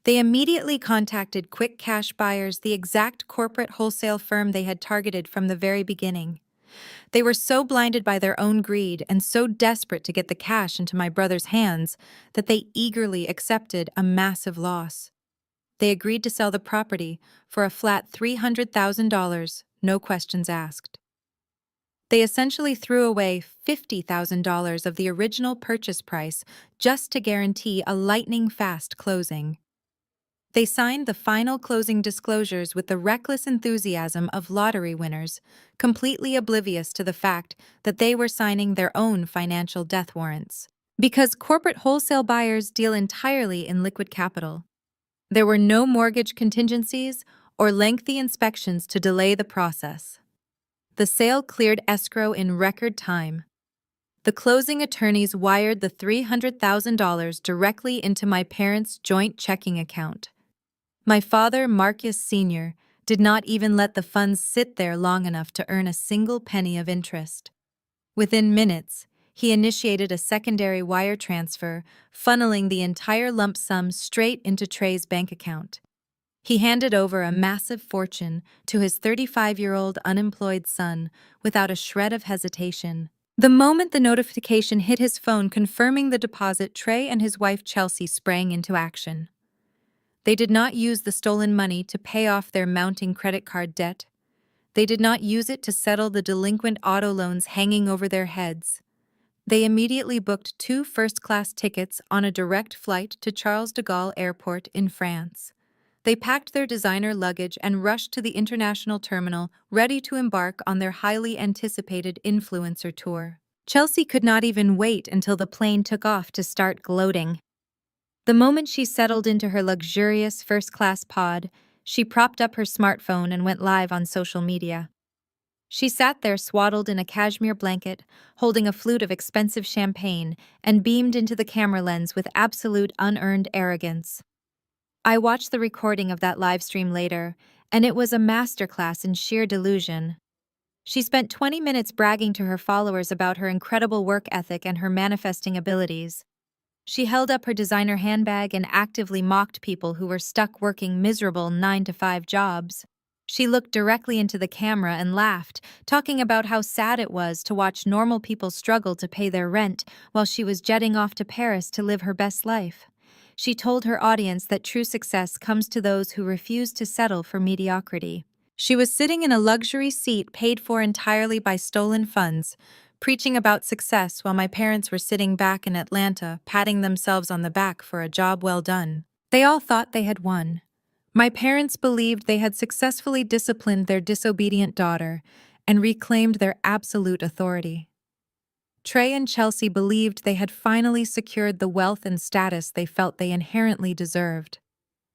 Speaker 1: They immediately contacted quick cash buyers, the exact corporate wholesale firm they had targeted from the very beginning. They were so blinded by their own greed and so desperate to get the cash into my brother's hands that they eagerly accepted a massive loss. They agreed to sell the property for a flat $300,000, no questions asked. They essentially threw away $50,000 of the original purchase price just to guarantee a lightning-fast closing. They signed the final closing disclosures with the reckless enthusiasm of lottery winners, completely oblivious to the fact that they were signing their own financial death warrants. Because corporate wholesale buyers deal entirely in liquid capital, there were no mortgage contingencies or lengthy inspections to delay the process. The sale cleared escrow in record time. The closing attorneys wired the $300,000 directly into my parents' joint checking account. My father, Marcus Sr., did not even let the funds sit there long enough to earn a single penny of interest. Within minutes, he initiated a secondary wire transfer, funneling the entire lump sum straight into Trey's bank account. He handed over a massive fortune to his 35-year-old unemployed son without a shred of hesitation. The moment the notification hit his phone confirming the deposit, Trey and his wife Chelsea sprang into action. They did not use the stolen money to pay off their mounting credit card debt. They did not use it to settle the delinquent auto loans hanging over their heads. They immediately booked 2 first-class tickets on a direct flight to Charles de Gaulle Airport in France. They packed their designer luggage and rushed to the international terminal, ready to embark on their highly anticipated influencer tour. Chelsea could not even wait until the plane took off to start gloating. The moment she settled into her luxurious first-class pod, she propped up her smartphone and went live on social media. She sat there swaddled in a cashmere blanket, holding a flute of expensive champagne, and beamed into the camera lens with absolute unearned arrogance. I watched the recording of that live stream later, and it was a masterclass in sheer delusion. She spent 20 minutes bragging to her followers about her incredible work ethic and her manifesting abilities. She held up her designer handbag and actively mocked people who were stuck working miserable 9-to-5 jobs. She looked directly into the camera and laughed, talking about how sad it was to watch normal people struggle to pay their rent while she was jetting off to Paris to live her best life. She told her audience that true success comes to those who refuse to settle for mediocrity. She was sitting in a luxury seat paid for entirely by stolen funds, preaching about success while my parents were sitting back in Atlanta, patting themselves on the back for a job well done. They all thought they had won. My parents believed they had successfully disciplined their disobedient daughter and reclaimed their absolute authority. Trey and Chelsea believed they had finally secured the wealth and status they felt they inherently deserved.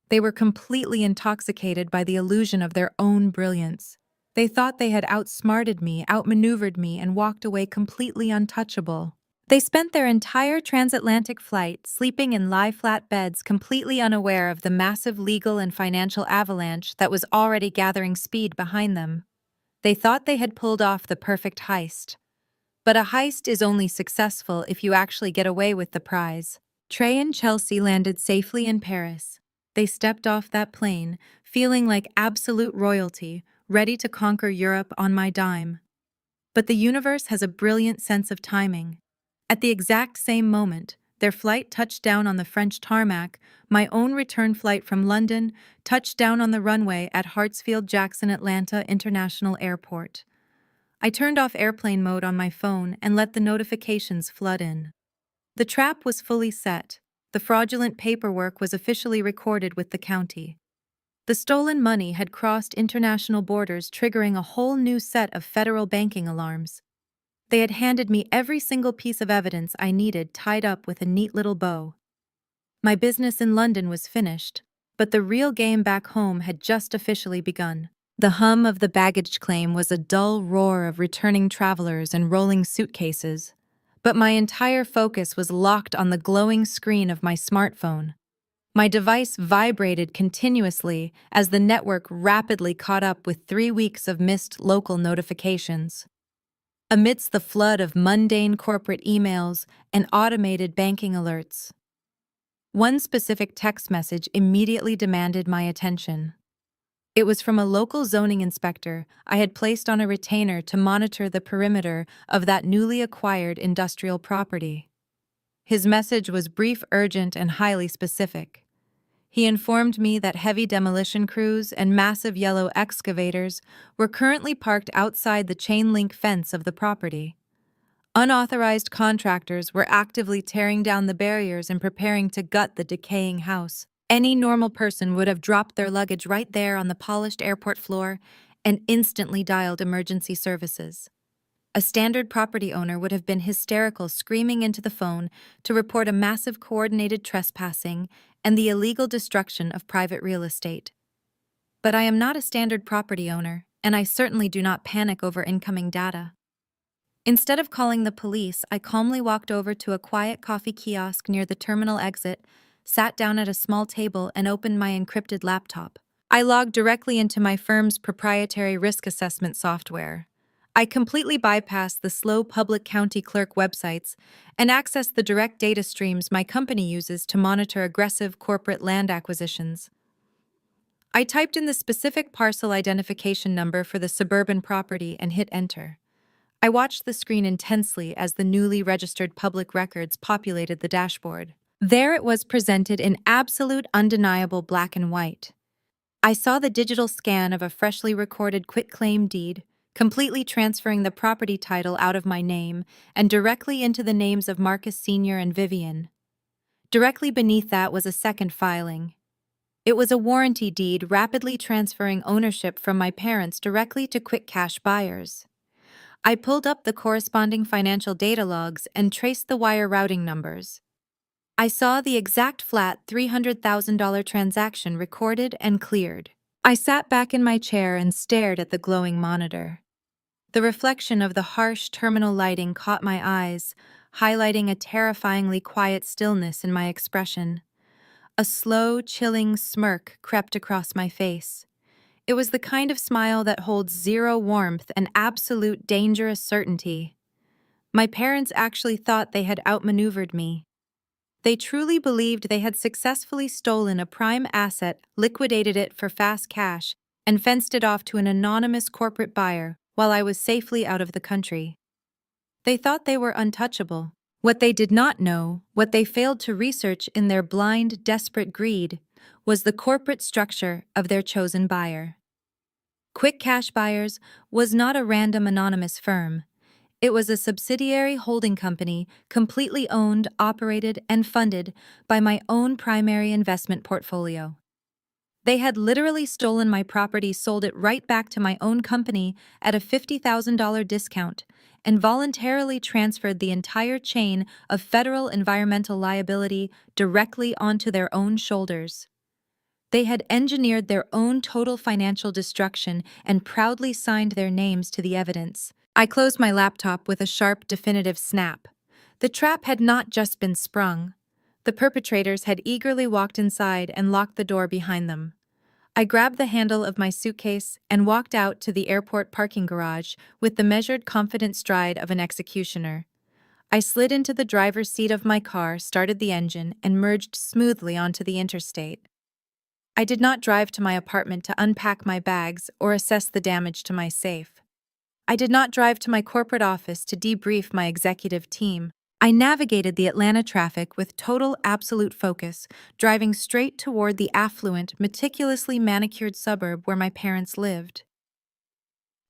Speaker 1: They were completely intoxicated by the illusion of their own brilliance. They thought they had outsmarted me, outmaneuvered me, and walked away completely untouchable. They spent their entire transatlantic flight sleeping in lie-flat beds, completely unaware of the massive legal and financial avalanche that was already gathering speed behind them. They thought they had pulled off the perfect heist. But a heist is only successful if you actually get away with the prize. Trey and Chelsea landed safely in Paris. They stepped off that plane, feeling like absolute royalty, ready to conquer Europe on my dime. But the universe has a brilliant sense of timing. At the exact same moment, their flight touched down on the French tarmac, my own return flight from London touched down on the runway at Hartsfield-Jackson Atlanta International Airport. I turned off airplane mode on my phone and let the notifications flood in. The trap was fully set. The fraudulent paperwork was officially recorded with the county. The stolen money had crossed international borders, triggering a whole new set of federal banking alarms. They had handed me every single piece of evidence I needed tied up with a neat little bow. My business in London was finished, but the real game back home had just officially begun. The hum of the baggage claim was a dull roar of returning travelers and rolling suitcases, but my entire focus was locked on the glowing screen of my smartphone. My device vibrated continuously as the network rapidly caught up with 3 weeks of missed local notifications. Amidst the flood of mundane corporate emails and automated banking alerts, one specific text message immediately demanded my attention. It was from a local zoning inspector I had placed on a retainer to monitor the perimeter of that newly acquired industrial property. His message was brief, urgent, and highly specific. He informed me that heavy demolition crews and massive yellow excavators were currently parked outside the chain-link fence of the property. Unauthorized contractors were actively tearing down the barriers and preparing to gut the decaying house. Any normal person would have dropped their luggage right there on the polished airport floor and instantly dialed emergency services. A standard property owner would have been hysterical, screaming into the phone to report a massive coordinated trespassing and the illegal destruction of private real estate. But I am not a standard property owner, and I certainly do not panic over incoming data. Instead of calling the police, I calmly walked over to a quiet coffee kiosk near the terminal exit, sat down at a small table, and opened my encrypted laptop. I logged directly into my firm's proprietary risk assessment software. I completely bypassed the slow public county clerk websites and accessed the direct data streams my company uses to monitor aggressive corporate land acquisitions. I typed in the specific parcel identification number for the suburban property and hit enter. I watched the screen intensely as the newly registered public records populated the dashboard. There it was, presented in absolute, undeniable black and white. I saw the digital scan of a freshly recorded quitclaim deed, completely transferring the property title out of my name and directly into the names of Marcus Sr. and Vivian. Directly beneath that was a second filing. It was a warranty deed rapidly transferring ownership from my parents directly to quick cash buyers. I pulled up the corresponding financial data logs and traced the wire routing numbers. I saw the exact flat $300,000 transaction recorded and cleared. I sat back in my chair and stared at the glowing monitor. The reflection of the harsh terminal lighting caught my eyes, highlighting a terrifyingly quiet stillness in my expression. A slow, chilling smirk crept across my face. It was the kind of smile that holds zero warmth and absolute dangerous certainty. My parents actually thought they had outmaneuvered me. They truly believed they had successfully stolen a prime asset, liquidated it for fast cash, and fenced it off to an anonymous corporate buyer while I was safely out of the country. They thought they were untouchable. What they did not know, what they failed to research in their blind, desperate greed, was the corporate structure of their chosen buyer. Quick Cash Buyers was not a random anonymous firm. It was a subsidiary holding company completely owned, operated, and funded by my own primary investment portfolio. They had literally stolen my property, sold it right back to my own company at a $50,000 discount, and voluntarily transferred the entire chain of federal environmental liability directly onto their own shoulders. They had engineered their own total financial destruction and proudly signed their names to the evidence. I closed my laptop with a sharp, definitive snap. The trap had not just been sprung. The perpetrators had eagerly walked inside and locked the door behind them. I grabbed the handle of my suitcase and walked out to the airport parking garage with the measured, confident stride of an executioner. I slid into the driver's seat of my car, started the engine, and merged smoothly onto the interstate. I did not drive to my apartment to unpack my bags or assess the damage to my safe. I did not drive to my corporate office to debrief my executive team. I navigated the Atlanta traffic with total, absolute focus, driving straight toward the affluent, meticulously manicured suburb where my parents lived.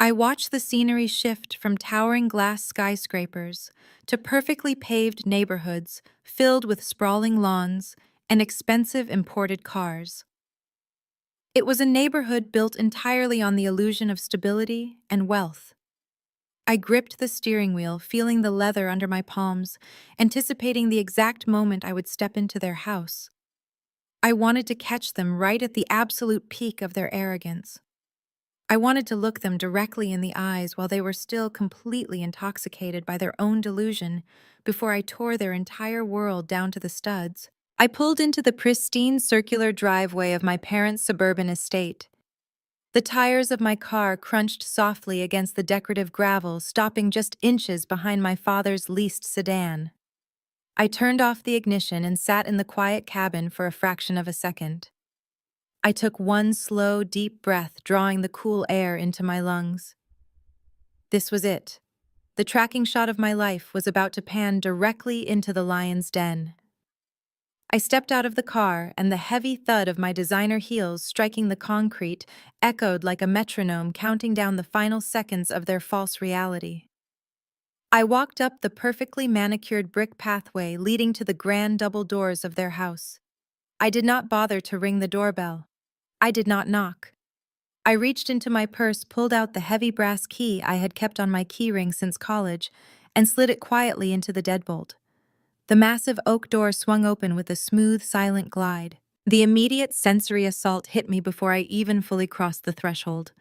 Speaker 1: I watched the scenery shift from towering glass skyscrapers to perfectly paved neighborhoods filled with sprawling lawns and expensive imported cars. It was a neighborhood built entirely on the illusion of stability and wealth. I gripped the steering wheel, feeling the leather under my palms, anticipating the exact moment I would step into their house. I wanted to catch them right at the absolute peak of their arrogance. I wanted to look them directly in the eyes while they were still completely intoxicated by their own delusion before I tore their entire world down to the studs. I pulled into the pristine circular driveway of my parents' suburban estate. The tires of my car crunched softly against the decorative gravel, stopping just inches behind my father's leased sedan. I turned off the ignition and sat in the quiet cabin for a fraction of a second. I took one slow, deep breath, drawing the cool air into my lungs. This was it. The tracking shot of my life was about to pan directly into the lion's den. I stepped out of the car, and the heavy thud of my designer heels striking the concrete echoed like a metronome counting down the final seconds of their false reality. I walked up the perfectly manicured brick pathway leading to the grand double doors of their house. I did not bother to ring the doorbell. I did not knock. I reached into my purse, pulled out the heavy brass key I had kept on my keyring since college, and slid it quietly into the deadbolt. The massive oak door swung open with a smooth, silent glide. The immediate sensory assault hit me before I even fully crossed the threshold.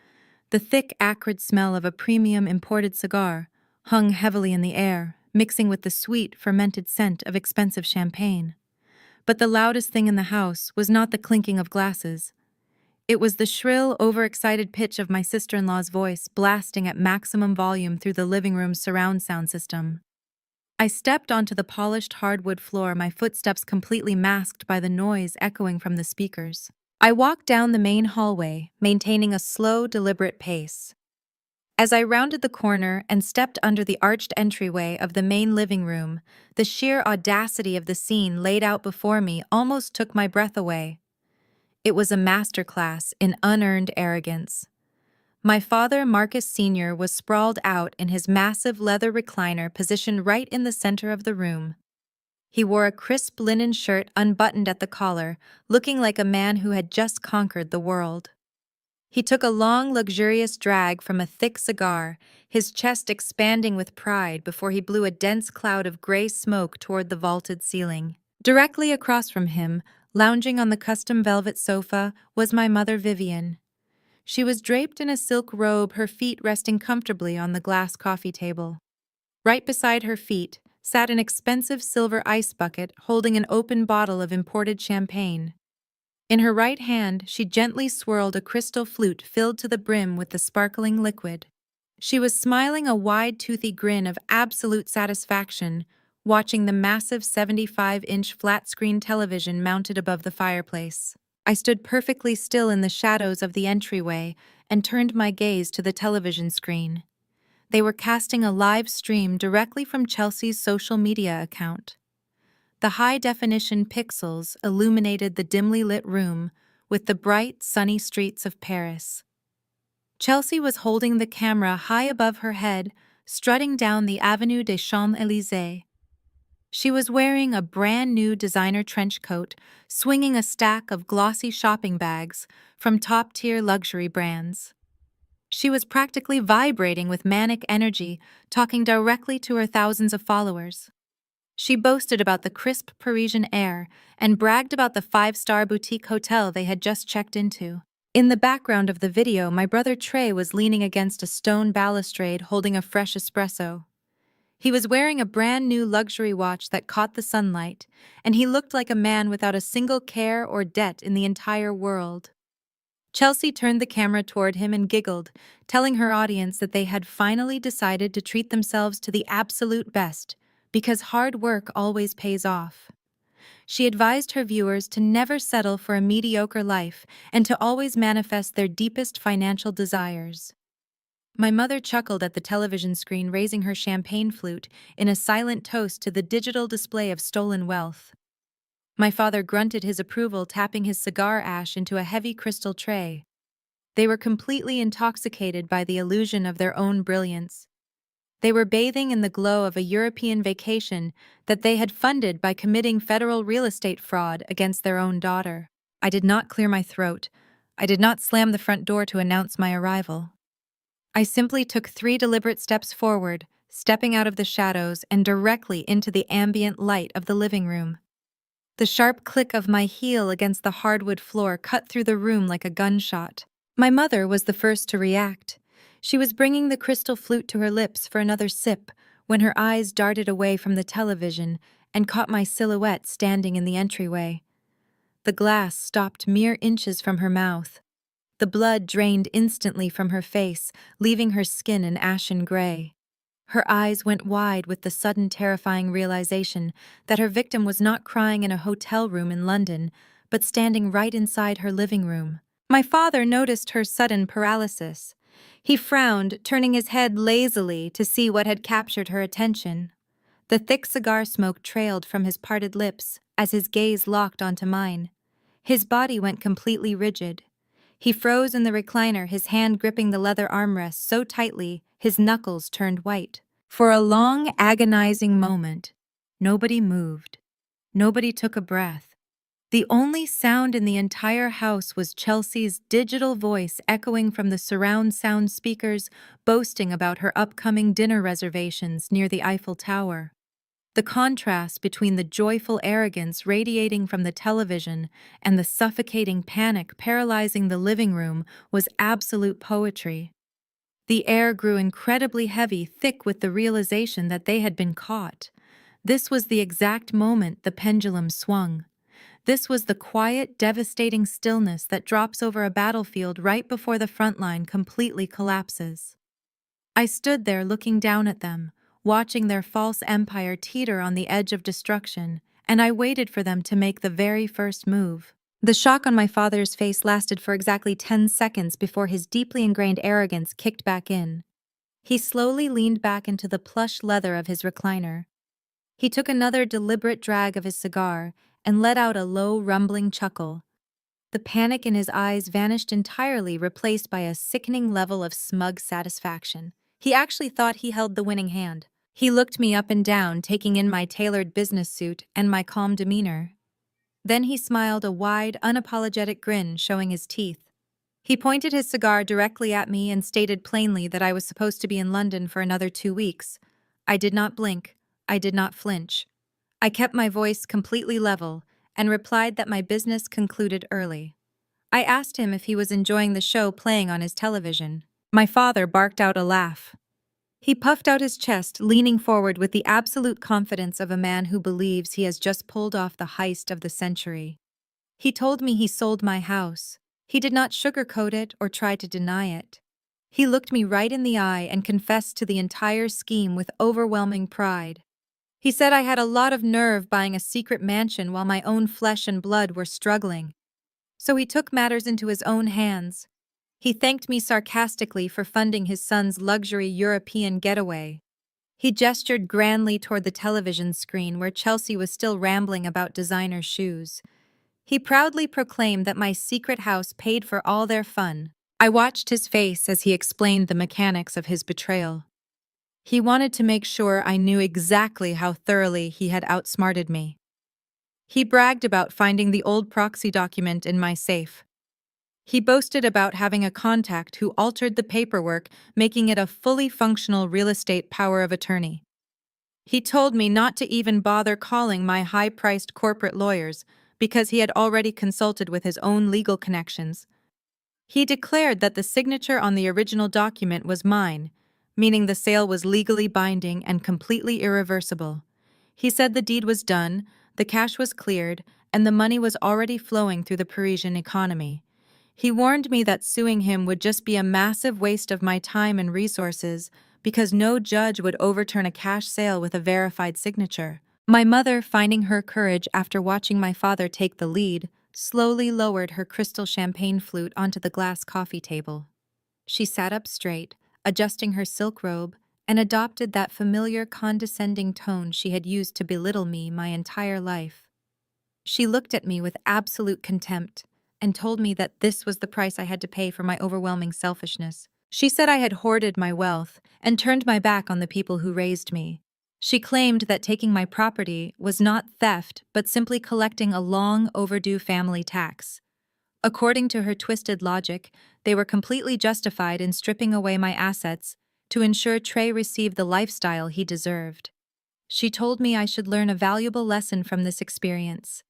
Speaker 1: The thick, acrid smell of a premium imported cigar hung heavily in the air, mixing with the sweet, fermented scent of expensive champagne. But the loudest thing in the house was not the clinking of glasses. It was the shrill, overexcited pitch of my sister-in-law's voice blasting at maximum volume through the living room's surround sound system. I stepped onto the polished hardwood floor, my footsteps completely masked by the noise echoing from the speakers. I walked down the main hallway, maintaining a slow, deliberate pace. As I rounded the corner and stepped under the arched entryway of the main living room, the sheer audacity of the scene laid out before me almost took my breath away. It was a masterclass in unearned arrogance. My father, Marcus Sr., was sprawled out in his massive leather recliner positioned right in the center of the room. He wore a crisp linen shirt unbuttoned at the collar, looking like a man who had just conquered the world. He took a long, luxurious drag from a thick cigar, his chest expanding with pride before he blew a dense cloud of gray smoke toward the vaulted ceiling. Directly across from him, lounging on the custom velvet sofa, was my mother Vivian. She was draped in a silk robe, her feet resting comfortably on the glass coffee table. Right beside her feet sat an expensive silver ice bucket holding an open bottle of imported champagne. In her right hand, she gently swirled a crystal flute filled to the brim with the sparkling liquid. She was smiling a wide, toothy grin of absolute satisfaction, watching the massive 75-inch flat-screen television mounted above the fireplace. I stood perfectly still in the shadows of the entryway and turned my gaze to the television screen. They were casting a live stream directly from Chelsea's social media account. The high-definition pixels illuminated the dimly lit room with the bright, sunny streets of Paris. Chelsea was holding the camera high above her head, strutting down the Avenue des Champs-Élysées. She was wearing a brand-new designer trench coat, swinging a stack of glossy shopping bags from top-tier luxury brands. She was practically vibrating with manic energy, talking directly to her thousands of followers. She boasted about the crisp Parisian air and bragged about the five-star boutique hotel they had just checked into. In the background of the video, my brother Trey was leaning against a stone balustrade holding a fresh espresso. He was wearing a brand-new luxury watch that caught the sunlight, and he looked like a man without a single care or debt in the entire world. Chelsea turned the camera toward him and giggled, telling her audience that they had finally decided to treat themselves to the absolute best, because hard work always pays off. She advised her viewers to never settle for a mediocre life and to always manifest their deepest financial desires. My mother chuckled at the television screen, raising her champagne flute in a silent toast to the digital display of stolen wealth. My father grunted his approval, tapping his cigar ash into a heavy crystal tray. They were completely intoxicated by the illusion of their own brilliance. They were bathing in the glow of a European vacation that they had funded by committing federal real estate fraud against their own daughter. I did not clear my throat. I did not slam the front door to announce my arrival. I simply took 3 deliberate steps forward, stepping out of the shadows and directly into the ambient light of the living room. The sharp click of my heel against the hardwood floor cut through the room like a gunshot. My mother was the first to react. She was bringing the crystal flute to her lips for another sip when her eyes darted away from the television and caught my silhouette standing in the entryway. The glass stopped mere inches from her mouth. The blood drained instantly from her face, leaving her skin an ashen gray. Her eyes went wide with the sudden terrifying realization that her victim was not crying in a hotel room in London, but standing right inside her living room. My father noticed her sudden paralysis. He frowned, turning his head lazily to see what had captured her attention. The thick cigar smoke trailed from his parted lips as his gaze locked onto mine. His body went completely rigid. He froze in the recliner, his hand gripping the leather armrest so tightly his knuckles turned white. For a long, agonizing moment, nobody moved. Nobody took a breath. The only sound in the entire house was Chelsea's digital voice echoing from the surround sound speakers, boasting about her upcoming dinner reservations near the Eiffel Tower. The contrast between the joyful arrogance radiating from the television and the suffocating panic paralyzing the living room was absolute poetry. The air grew incredibly heavy, thick with the realization that they had been caught. This was the exact moment the pendulum swung. This was the quiet, devastating stillness that drops over a battlefield right before the front line completely collapses. I stood there looking down at them, watching their false empire teeter on the edge of destruction, and I waited for them to make the very first move. The shock on my father's face lasted for exactly 10 seconds before his deeply ingrained arrogance kicked back in. He slowly leaned back into the plush leather of his recliner. He took another deliberate drag of his cigar and let out a low, rumbling chuckle. The panic in his eyes vanished entirely, replaced by a sickening level of smug satisfaction. He actually thought he held the winning hand. He looked me up and down, taking in my tailored business suit and my calm demeanor. Then he smiled a wide, unapologetic grin, showing his teeth. He pointed his cigar directly at me and stated plainly that I was supposed to be in London for another 2 weeks. I did not blink. I did not flinch. I kept my voice completely level and replied that my business concluded early. I asked him if he was enjoying the show playing on his television. My father barked out a laugh. He puffed out his chest, leaning forward with the absolute confidence of a man who believes he has just pulled off the heist of the century. He told me he sold my house. He did not sugarcoat it or try to deny it. He looked me right in the eye and confessed to the entire scheme with overwhelming pride. He said I had a lot of nerve buying a secret mansion while my own flesh and blood were struggling. So he took matters into his own hands. He thanked me sarcastically for funding his son's luxury European getaway. He gestured grandly toward the television screen where Chelsea was still rambling about designer shoes. He proudly proclaimed that my secret house paid for all their fun. I watched his face as he explained the mechanics of his betrayal. He wanted to make sure I knew exactly how thoroughly he had outsmarted me. He bragged about finding the old proxy document in my safe. He boasted about having a contact who altered the paperwork, making it a fully functional real estate power of attorney. He told me not to even bother calling my high-priced corporate lawyers because he had already consulted with his own legal connections. He declared that the signature on the original document was mine, meaning the sale was legally binding and completely irreversible. He said the deed was done, the cash was cleared, and the money was already flowing through the Parisian economy. He warned me that suing him would just be a massive waste of my time and resources because no judge would overturn a cash sale with a verified signature. My mother, finding her courage after watching my father take the lead, slowly lowered her crystal champagne flute onto the glass coffee table. She sat up straight, adjusting her silk robe, and adopted that familiar condescending tone she had used to belittle me my entire life. She looked at me with absolute contempt and told me that this was the price I had to pay for my overwhelming selfishness. She said I had hoarded my wealth and turned my back on the people who raised me. She claimed that taking my property was not theft, but simply collecting a long overdue family tax. According to her twisted logic, they were completely justified in stripping away my assets to ensure Trey received the lifestyle he deserved. She told me I should learn a valuable lesson from this experience.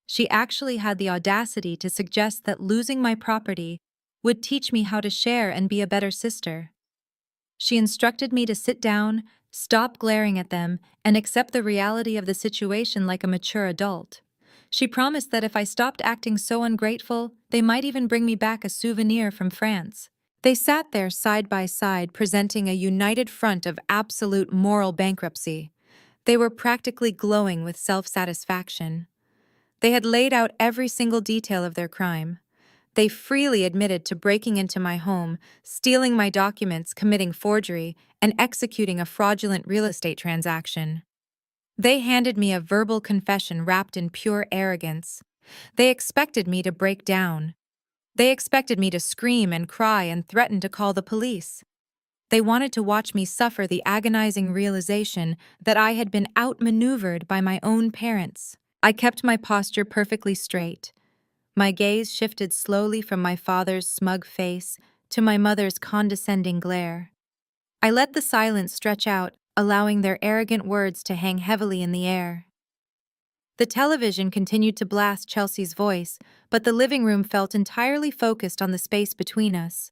Speaker 1: She actually had the audacity to suggest that losing my property would teach me how to share and be a better sister. She instructed me to sit down, stop glaring at them, and accept the reality of the situation like a mature adult. She promised that if I stopped acting so ungrateful, they might even bring me back a souvenir from France. They sat there side by side, presenting a united front of absolute moral bankruptcy. They were practically glowing with self-satisfaction. They had laid out every single detail of their crime. They freely admitted to breaking into my home, stealing my documents, committing forgery, and executing a fraudulent real estate transaction. They handed me a verbal confession wrapped in pure arrogance. They expected me to break down. They expected me to scream and cry and threaten to call the police. They wanted to watch me suffer the agonizing realization that I had been outmaneuvered by my own parents. I kept my posture perfectly straight. My gaze shifted slowly from my father's smug face to my mother's condescending glare. I let the silence stretch out, allowing their arrogant words to hang heavily in the air. The television continued to blast Chelsea's voice, but the living room felt entirely focused on the space between us.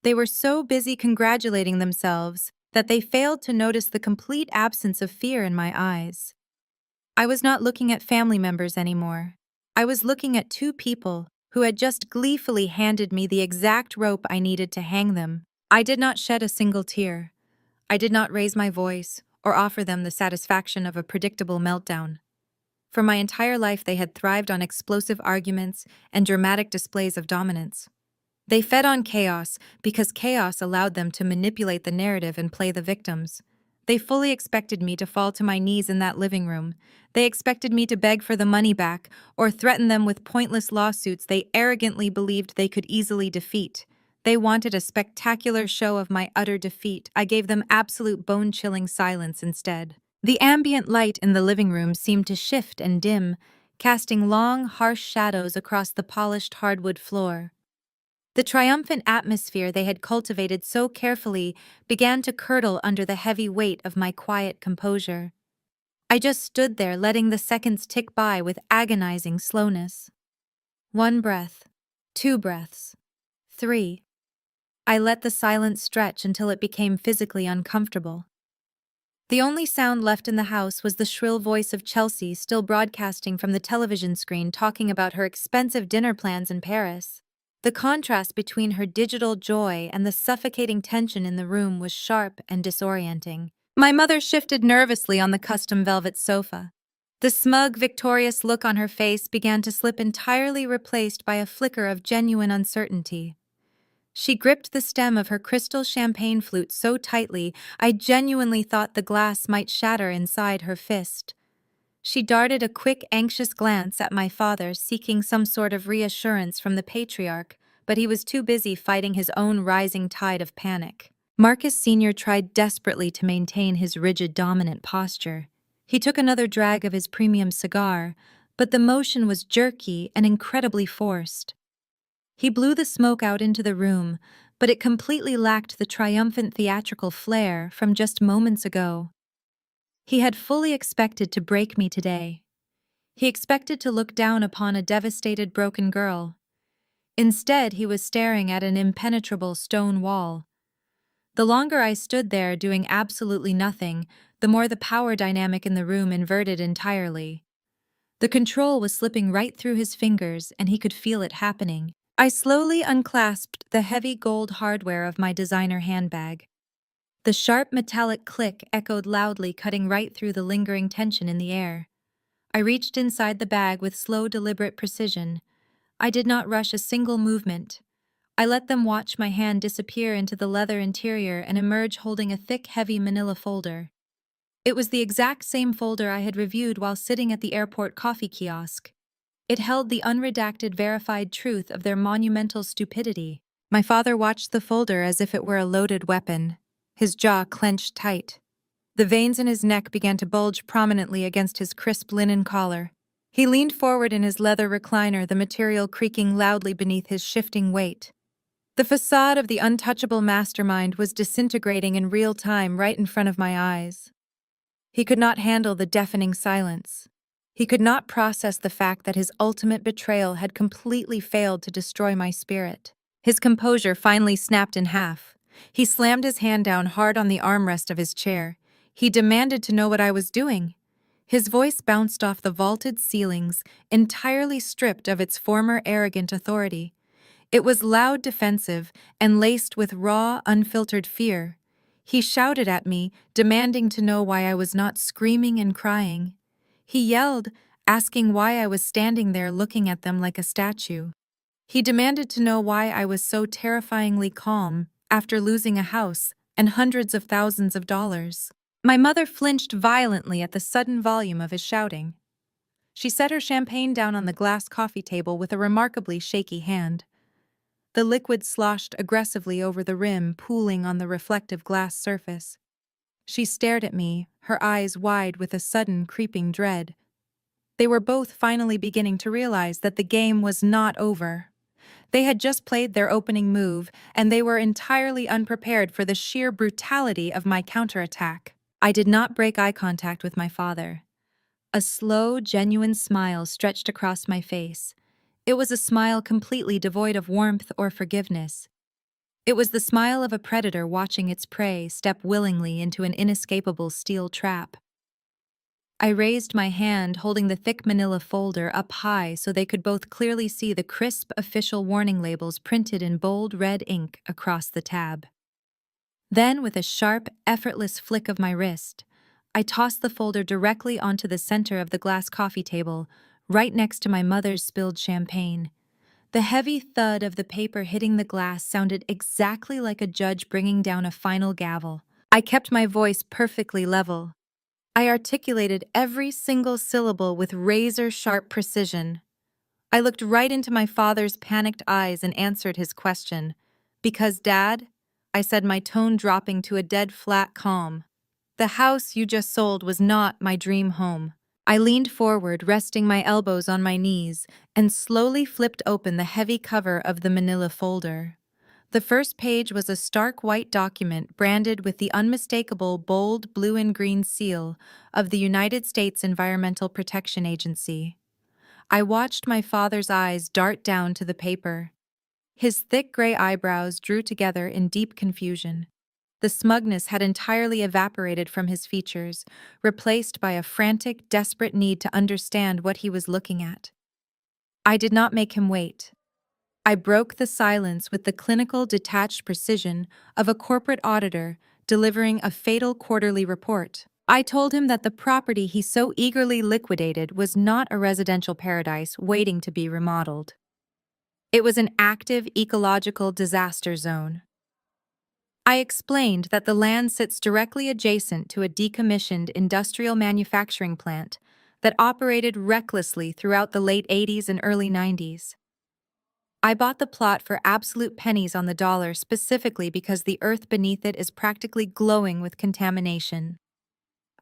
Speaker 1: They were so busy congratulating themselves that they failed to notice the complete absence of fear in my eyes. I was not looking at family members anymore. I was looking at two people who had just gleefully handed me the exact rope I needed to hang them. I did not shed a single tear. I did not raise my voice or offer them the satisfaction of a predictable meltdown. For my entire life, they had thrived on explosive arguments and dramatic displays of dominance. They fed on chaos because chaos allowed them to manipulate the narrative and play the victims. They fully expected me to fall to my knees in that living room. They expected me to beg for the money back or threaten them with pointless lawsuits they arrogantly believed they could easily defeat. They wanted a spectacular show of my utter defeat. I gave them absolute bone-chilling silence instead. The ambient light in the living room seemed to shift and dim, casting long, harsh shadows across the polished hardwood floor. The triumphant atmosphere they had cultivated so carefully began to curdle under the heavy weight of my quiet composure. I just stood there, letting the seconds tick by with agonizing slowness. 1 breath, 2 breaths, 3. I let the silence stretch until it became physically uncomfortable. The only sound left in the house was the shrill voice of Chelsea still broadcasting from the television screen, talking about her expensive dinner plans in Paris. The contrast between her digital joy and the suffocating tension in the room was sharp and disorienting. My mother shifted nervously on the custom velvet sofa. The smug, victorious look on her face began to slip, entirely replaced by a flicker of genuine uncertainty. She gripped the stem of her crystal champagne flute so tightly, I genuinely thought the glass might shatter inside her fist. She darted a quick, anxious glance at my father, seeking some sort of reassurance from the patriarch, but he was too busy fighting his own rising tide of panic. Marcus Sr. tried desperately to maintain his rigid, dominant posture. He took another drag of his premium cigar, but the motion was jerky and incredibly forced. He blew the smoke out into the room, but it completely lacked the triumphant theatrical flair from just moments ago. He had fully expected to break me today. He expected to look down upon a devastated, broken girl. Instead, he was staring at an impenetrable stone wall. The longer I stood there doing absolutely nothing, the more the power dynamic in the room inverted entirely. The control was slipping right through his fingers, and he could feel it happening. I slowly unclasped the heavy gold hardware of my designer handbag. The sharp metallic click echoed loudly, cutting right through the lingering tension in the air. I reached inside the bag with slow, deliberate precision. I did not rush a single movement. I let them watch my hand disappear into the leather interior and emerge holding a thick, heavy manila folder. It was the exact same folder I had reviewed while sitting at the airport coffee kiosk. It held the unredacted, verified truth of their monumental stupidity. My father watched the folder as if it were a loaded weapon, his jaw clenched tight. The veins in his neck began to bulge prominently against his crisp linen collar. He leaned forward in his leather recliner, the material creaking loudly beneath his shifting weight. The facade of the untouchable mastermind was disintegrating in real time right in front of my eyes. He could not handle the deafening silence. He could not process the fact that his ultimate betrayal had completely failed to destroy my spirit. His composure finally snapped in half. He slammed his hand down hard on the armrest of his chair. He demanded to know what I was doing. His voice bounced off the vaulted ceilings, entirely stripped of its former arrogant authority. It was loud, defensive, and laced with raw, unfiltered fear. He shouted at me, demanding to know why I was not screaming and crying. He yelled, asking why I was standing there looking at them like a statue. He demanded to know why I was so terrifyingly calm after losing a house and hundreds of thousands of dollars. My mother flinched violently at the sudden volume of his shouting. She set her champagne down on the glass coffee table with a remarkably shaky hand. The liquid sloshed aggressively over the rim, pooling on the reflective glass surface. She stared at me, her eyes wide with a sudden, creeping dread. They were both finally beginning to realize that the game was not over. They had just played their opening move, and they were entirely unprepared for the sheer brutality of my counterattack. I did not break eye contact with my father. A slow, genuine smile stretched across my face. It was a smile completely devoid of warmth or forgiveness. It was the smile of a predator watching its prey step willingly into an inescapable steel trap. I raised my hand, holding the thick manila folder up high so they could both clearly see the crisp official warning labels printed in bold red ink across the tab. Then, with a sharp, effortless flick of my wrist, I tossed the folder directly onto the center of the glass coffee table, right next to my mother's spilled champagne. The heavy thud of the paper hitting the glass sounded exactly like a judge bringing down a final gavel. I kept my voice perfectly level. I articulated every single syllable with razor-sharp precision. I looked right into my father's panicked eyes and answered his question. "Because, Dad," I said, my tone dropping to a dead flat calm, "the house you just sold was not my dream home." I leaned forward, resting my elbows on my knees, and slowly flipped open the heavy cover of the manila folder. The first page was a stark white document branded with the unmistakable bold blue and green seal of the United States Environmental Protection Agency. I watched my father's eyes dart down to the paper. His thick gray eyebrows drew together in deep confusion. The smugness had entirely evaporated from his features, replaced by a frantic, desperate need to understand what he was looking at. I did not make him wait. I broke the silence with the clinical, detached precision of a corporate auditor delivering a fatal quarterly report. I told him that the property he so eagerly liquidated was not a residential paradise waiting to be remodeled. It was an active ecological disaster zone. I explained that the land sits directly adjacent to a decommissioned industrial manufacturing plant that operated recklessly throughout the late 80s and early 90s. I bought the plot for absolute pennies on the dollar specifically because the earth beneath it is practically glowing with contamination.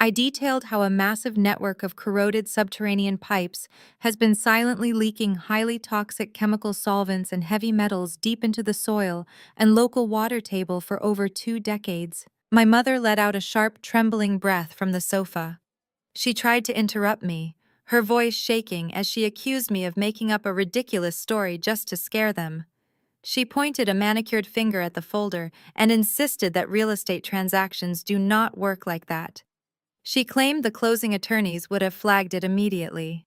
Speaker 1: I detailed how a massive network of corroded subterranean pipes has been silently leaking highly toxic chemical solvents and heavy metals deep into the soil and local water table for over 2 decades. My mother let out a sharp, trembling breath from the sofa. She tried to interrupt me, her voice shaking as she accused me of making up a ridiculous story just to scare them. She pointed a manicured finger at the folder and insisted that real estate transactions do not work like that. She claimed the closing attorneys would have flagged it immediately.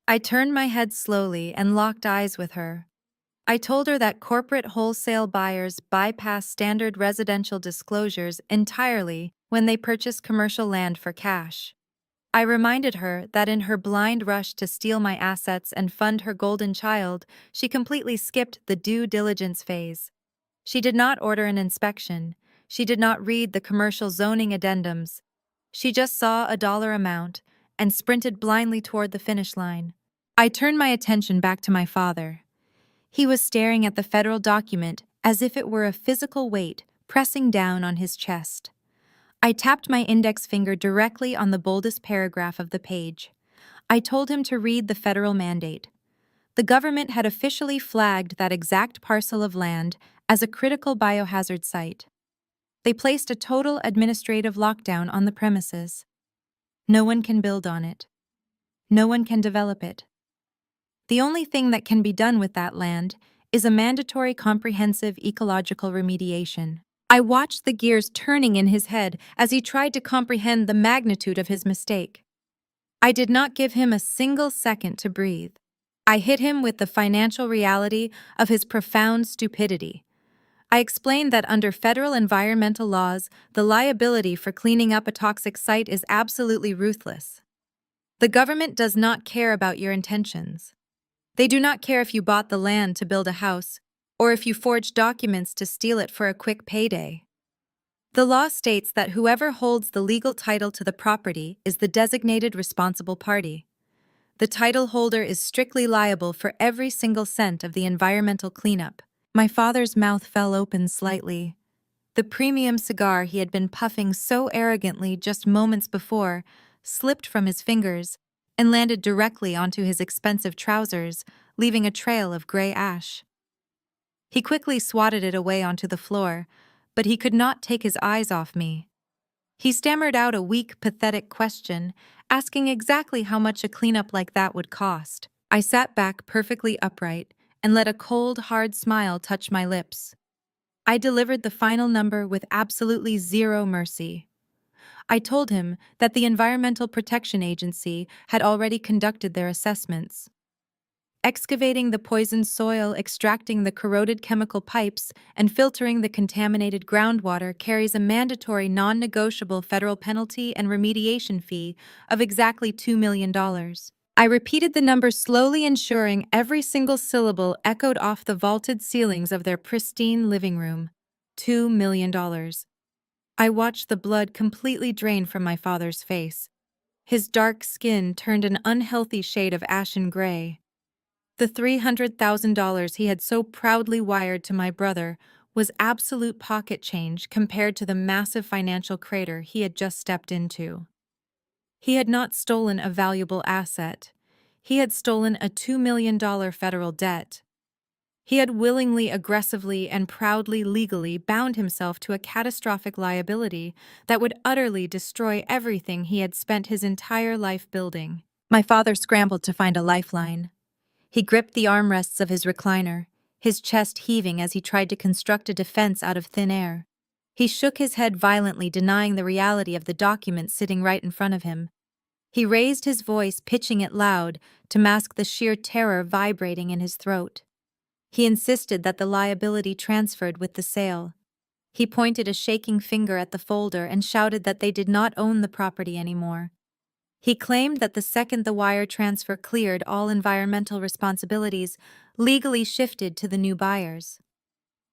Speaker 1: I turned my head slowly and locked eyes with her. I told her that corporate wholesale buyers bypass standard residential disclosures entirely when they purchase commercial land for cash. I reminded her that in her blind rush to steal my assets and fund her golden child, she completely skipped the due diligence phase. She did not order an inspection. She did not read the commercial zoning addendums. She just saw a dollar amount and sprinted blindly toward the finish line. I turned my attention back to my father. He was staring at the federal document as if it were a physical weight pressing down on his chest. I tapped my index finger directly on the boldest paragraph of the page. I told him to read the federal mandate. The government had officially flagged that exact parcel of land as a critical biohazard site. They placed a total administrative lockdown on the premises. No one can build on it. No one can develop it. The only thing that can be done with that land is a mandatory comprehensive ecological remediation. I watched the gears turning in his head as he tried to comprehend the magnitude of his mistake. I did not give him a single second to breathe. I hit him with the financial reality of his profound stupidity. I explained that under federal environmental laws, the liability for cleaning up a toxic site is absolutely ruthless. The government does not care about your intentions. They do not care if you bought the land to build a house, or if you forged documents to steal it for a quick payday. The law states that whoever holds the legal title to the property is the designated responsible party. The title holder is strictly liable for every single cent of the environmental cleanup. My father's mouth fell open slightly. The premium cigar he had been puffing so arrogantly just moments before slipped from his fingers and landed directly onto his expensive trousers, leaving a trail of gray ash. He quickly swatted it away onto the floor, but he could not take his eyes off me. He stammered out a weak, pathetic question, asking exactly how much a cleanup like that would cost. I sat back perfectly upright and let a cold, hard smile touch my lips. I delivered the final number with absolutely zero mercy. I told him that the Environmental Protection Agency had already conducted their assessments. Excavating the poisoned soil, extracting the corroded chemical pipes, and filtering the contaminated groundwater carries a mandatory non-negotiable federal penalty and remediation fee of exactly $2 million. I repeated the number slowly, ensuring every single syllable echoed off the vaulted ceilings of their pristine living room. $2 million. I watched the blood completely drain from my father's face. His dark skin turned an unhealthy shade of ashen gray. The $300,000 he had so proudly wired to my brother was absolute pocket change compared to the massive financial crater he had just stepped into. He had not stolen a valuable asset. He had stolen a $2 million federal debt. He had willingly, aggressively, and proudly legally bound himself to a catastrophic liability that would utterly destroy everything he had spent his entire life building. My father scrambled to find a lifeline. He gripped the armrests of his recliner, his chest heaving as he tried to construct a defense out of thin air. He shook his head violently, denying the reality of the document sitting right in front of him. He raised his voice, pitching it loud, to mask the sheer terror vibrating in his throat. He insisted that the liability transferred with the sale. He pointed a shaking finger at the folder and shouted that they did not own the property anymore. He claimed that the second the wire transfer cleared, all environmental responsibilities legally shifted to the new buyers.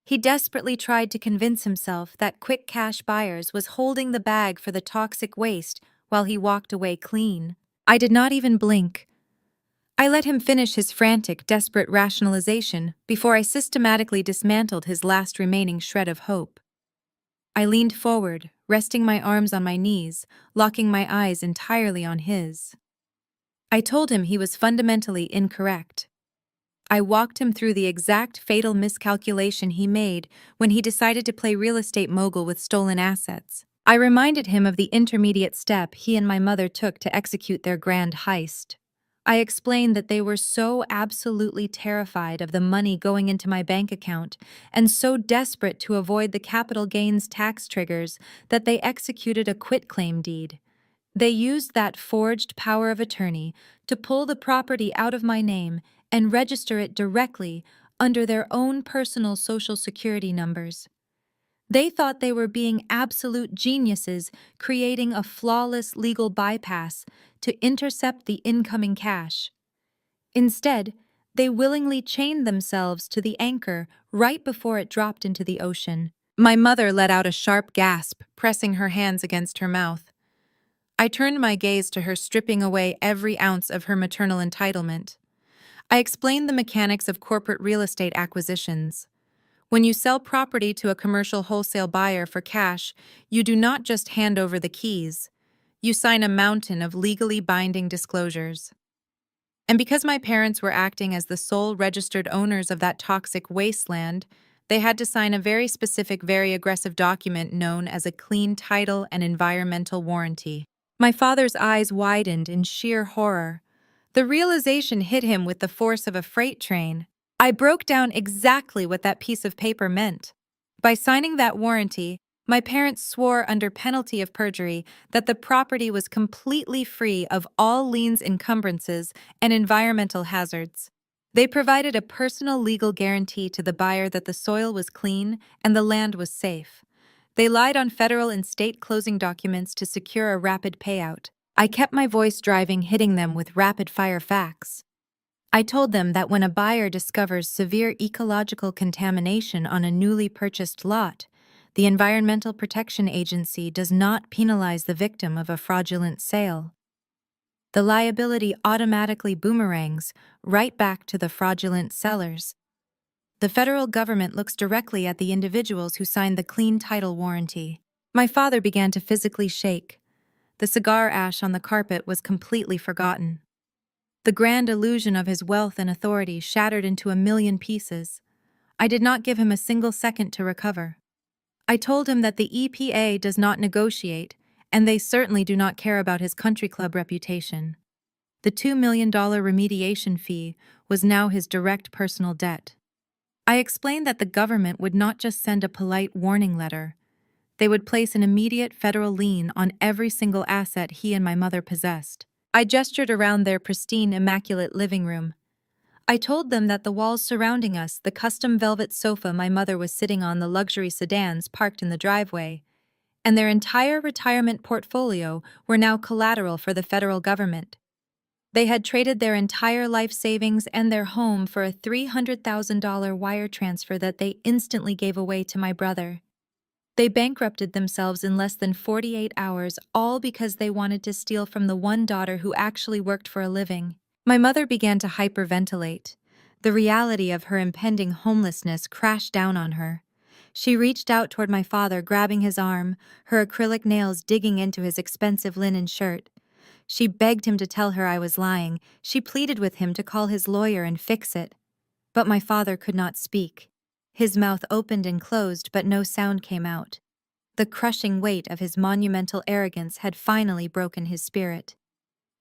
Speaker 1: He desperately tried to convince himself that quick cash buyers was holding the bag for the toxic waste while he walked away clean. I did not even blink. I let him finish his frantic, desperate rationalization before I systematically dismantled his last remaining shred of hope. I leaned forward, resting my arms on my knees, locking my eyes entirely on his. I told him he was fundamentally incorrect. I walked him through the exact fatal miscalculation he made when he decided to play real estate mogul with stolen assets. I reminded him of the intermediate step he and my mother took to execute their grand heist. I explained that they were so absolutely terrified of the money going into my bank account and so desperate to avoid the capital gains tax triggers that they executed a quitclaim deed. They used that forged power of attorney to pull the property out of my name and register it directly under their own personal Social Security numbers. They thought they were being absolute geniuses, creating a flawless legal bypass to intercept the incoming cash. Instead, they willingly chained themselves to the anchor right before it dropped into the ocean. My mother let out a sharp gasp, pressing her hands against her mouth. I turned my gaze to her, stripping away every ounce of her maternal entitlement. I explained the mechanics of corporate real estate acquisitions. When you sell property to a commercial wholesale buyer for cash, you do not just hand over the keys. You sign a mountain of legally binding disclosures. And because my parents were acting as the sole registered owners of that toxic wasteland, they had to sign a very specific, very aggressive document known as a clean title and environmental warranty. My father's eyes widened in sheer horror. The realization hit him with the force of a freight train. I broke down exactly what that piece of paper meant. By signing that warranty, my parents swore under penalty of perjury that the property was completely free of all liens, encumbrances, and environmental hazards. They provided a personal legal guarantee to the buyer that the soil was clean and the land was safe. They lied on federal and state closing documents to secure a rapid payout. I kept my voice driving, hitting them with rapid-fire facts. I told them that when a buyer discovers severe ecological contamination on a newly purchased lot, the Environmental Protection Agency does not penalize the victim of a fraudulent sale. The liability automatically boomerangs right back to the fraudulent sellers. The federal government looks directly at the individuals who signed the clean title warranty. My father began to physically shake. The cigar ash on the carpet was completely forgotten. The grand illusion of his wealth and authority shattered into a million pieces. I did not give him a single second to recover. I told him that the EPA does not negotiate, and they certainly do not care about his country club reputation. The $2 million remediation fee was now his direct personal debt. I explained that the government would not just send a polite warning letter. They would place an immediate federal lien on every single asset he and my mother possessed. I gestured around their pristine, immaculate living room. I told them that the walls surrounding us, the custom velvet sofa my mother was sitting on, the luxury sedans parked in the driveway, and their entire retirement portfolio were now collateral for the federal government. They had traded their entire life savings and their home for a $300,000 wire transfer that they instantly gave away to my brother. They bankrupted themselves in less than 48 hours, all because they wanted to steal from the one daughter who actually worked for a living. My mother began to hyperventilate. The reality of her impending homelessness crashed down on her. She reached out toward my father, grabbing his arm, her acrylic nails digging into his expensive linen shirt. She begged him to tell her I was lying. She pleaded with him to call his lawyer and fix it. But my father could not speak. His mouth opened and closed, but no sound came out. The crushing weight of his monumental arrogance had finally broken his spirit.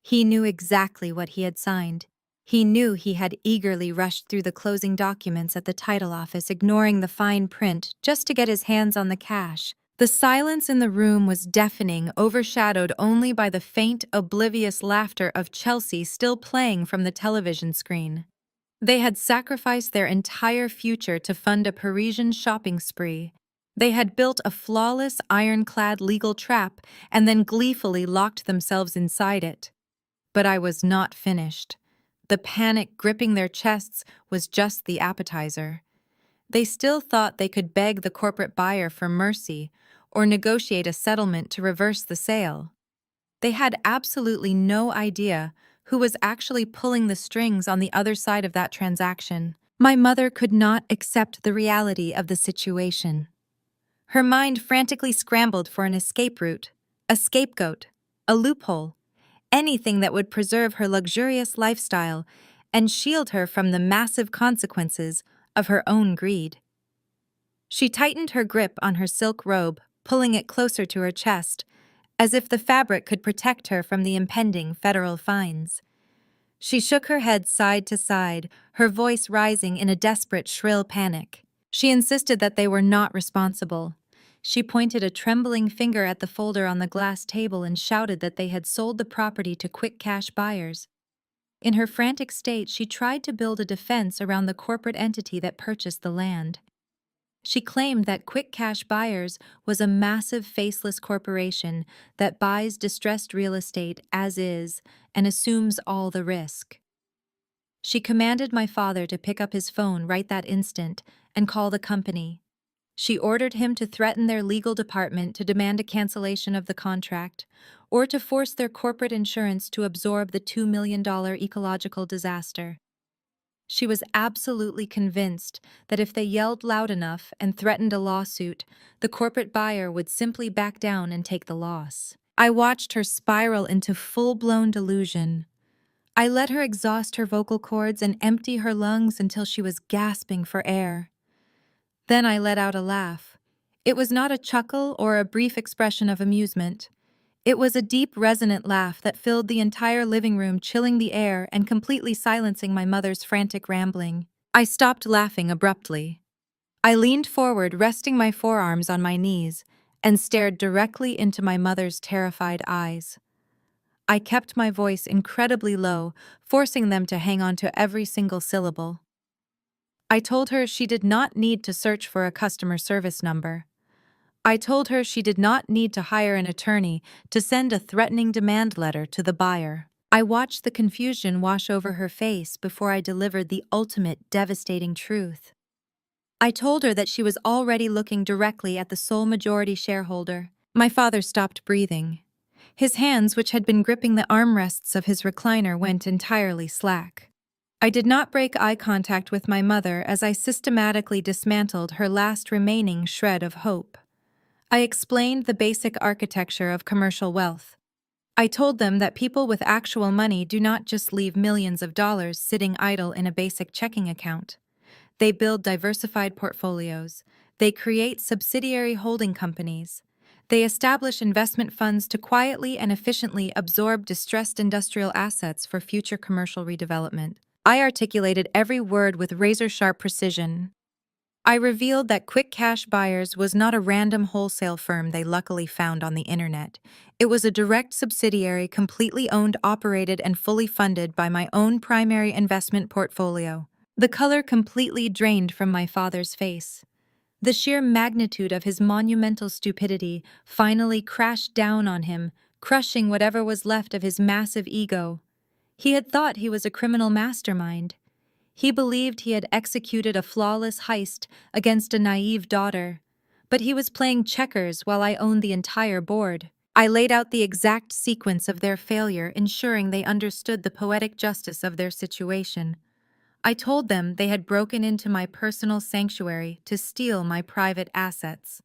Speaker 1: He knew exactly what he had signed. He knew he had eagerly rushed through the closing documents at the title office, ignoring the fine print just to get his hands on the cash. The silence in the room was deafening, overshadowed only by the faint, oblivious laughter of Chelsea still playing from the television screen. They had sacrificed their entire future to fund a Parisian shopping spree. They had built a flawless, ironclad legal trap and then gleefully locked themselves inside it. But I was not finished. The panic gripping their chests was just the appetizer. They still thought they could beg the corporate buyer for mercy or negotiate a settlement to reverse the sale. They had absolutely no idea who was actually pulling the strings on the other side of that transaction. My mother could not accept the reality of the situation. Her mind frantically scrambled for an escape route, a scapegoat, a loophole, anything that would preserve her luxurious lifestyle and shield her from the massive consequences of her own greed. She tightened her grip on her silk robe, pulling it closer to her chest, as if the fabric could protect her from the impending federal fines. She shook her head side to side, her voice rising in a desperate, shrill panic. She insisted that they were not responsible. She pointed a trembling finger at the folder on the glass table and shouted that they had sold the property to quick cash buyers. In her frantic state, she tried to build a defense around the corporate entity that purchased the land. She claimed that Quick Cash Buyers was a massive faceless corporation that buys distressed real estate as is and assumes all the risk. She commanded my father to pick up his phone right that instant and call the company. She ordered him to threaten their legal department to demand a cancellation of the contract or to force their corporate insurance to absorb the $2 million ecological disaster. She was absolutely convinced that if they yelled loud enough and threatened a lawsuit, the corporate buyer would simply back down and take the loss. I watched her spiral into full-blown delusion. I let her exhaust her vocal cords and empty her lungs until she was gasping for air. Then I let out a laugh. It was not a chuckle or a brief expression of amusement. It was a deep, resonant laugh that filled the entire living room, chilling the air and completely silencing my mother's frantic rambling. I stopped laughing abruptly. I leaned forward, resting my forearms on my knees, and stared directly into my mother's terrified eyes. I kept my voice incredibly low, forcing them to hang on to every single syllable. I told her she did not need to search for a customer service number. I told her she did not need to hire an attorney to send a threatening demand letter to the buyer. I watched the confusion wash over her face before I delivered the ultimate devastating truth. I told her that she was already looking directly at the sole majority shareholder. My father stopped breathing. His hands, which had been gripping the armrests of his recliner, went entirely slack. I did not break eye contact with my mother as I systematically dismantled her last remaining shred of hope. I explained the basic architecture of commercial wealth. I told them that people with actual money do not just leave millions of dollars sitting idle in a basic checking account. They build diversified portfolios. They create subsidiary holding companies. They establish investment funds to quietly and efficiently absorb distressed industrial assets for future commercial redevelopment. I articulated every word with razor-sharp precision. I revealed that Quick Cash Buyers was not a random wholesale firm they luckily found on the internet. It was a direct subsidiary completely owned, operated, and fully funded by my own primary investment portfolio. The color completely drained from my father's face. The sheer magnitude of his monumental stupidity finally crashed down on him, crushing whatever was left of his massive ego. He had thought he was a criminal mastermind. He believed he had executed a flawless heist against a naive daughter, but he was playing checkers while I owned the entire board. I laid out the exact sequence of their failure, ensuring they understood the poetic justice of their situation. I told them they had broken into my personal sanctuary to steal my private assets.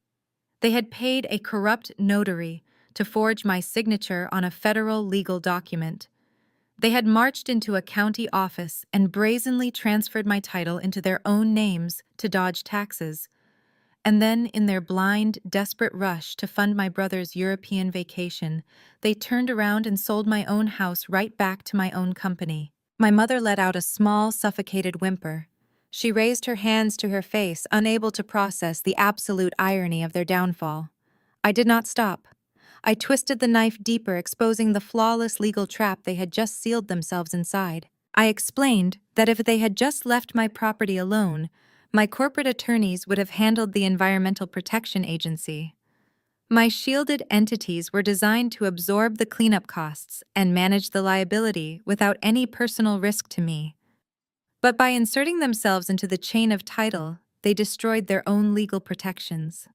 Speaker 1: They had paid a corrupt notary to forge my signature on a federal legal document. They had marched into a county office and brazenly transferred my title into their own names to dodge taxes. And then, in their blind, desperate rush to fund my brother's European vacation, they turned around and sold my own house right back to my own company. My mother let out a small, suffocated whimper. She raised her hands to her face, unable to process the absolute irony of their downfall. I did not stop. I twisted the knife deeper, exposing the flawless legal trap they had just sealed themselves inside. I explained that if they had just left my property alone, my corporate attorneys would have handled the Environmental Protection Agency. My shielded entities were designed to absorb the cleanup costs and manage the liability without any personal risk to me. But by inserting themselves into the chain of title, they destroyed their own legal protections.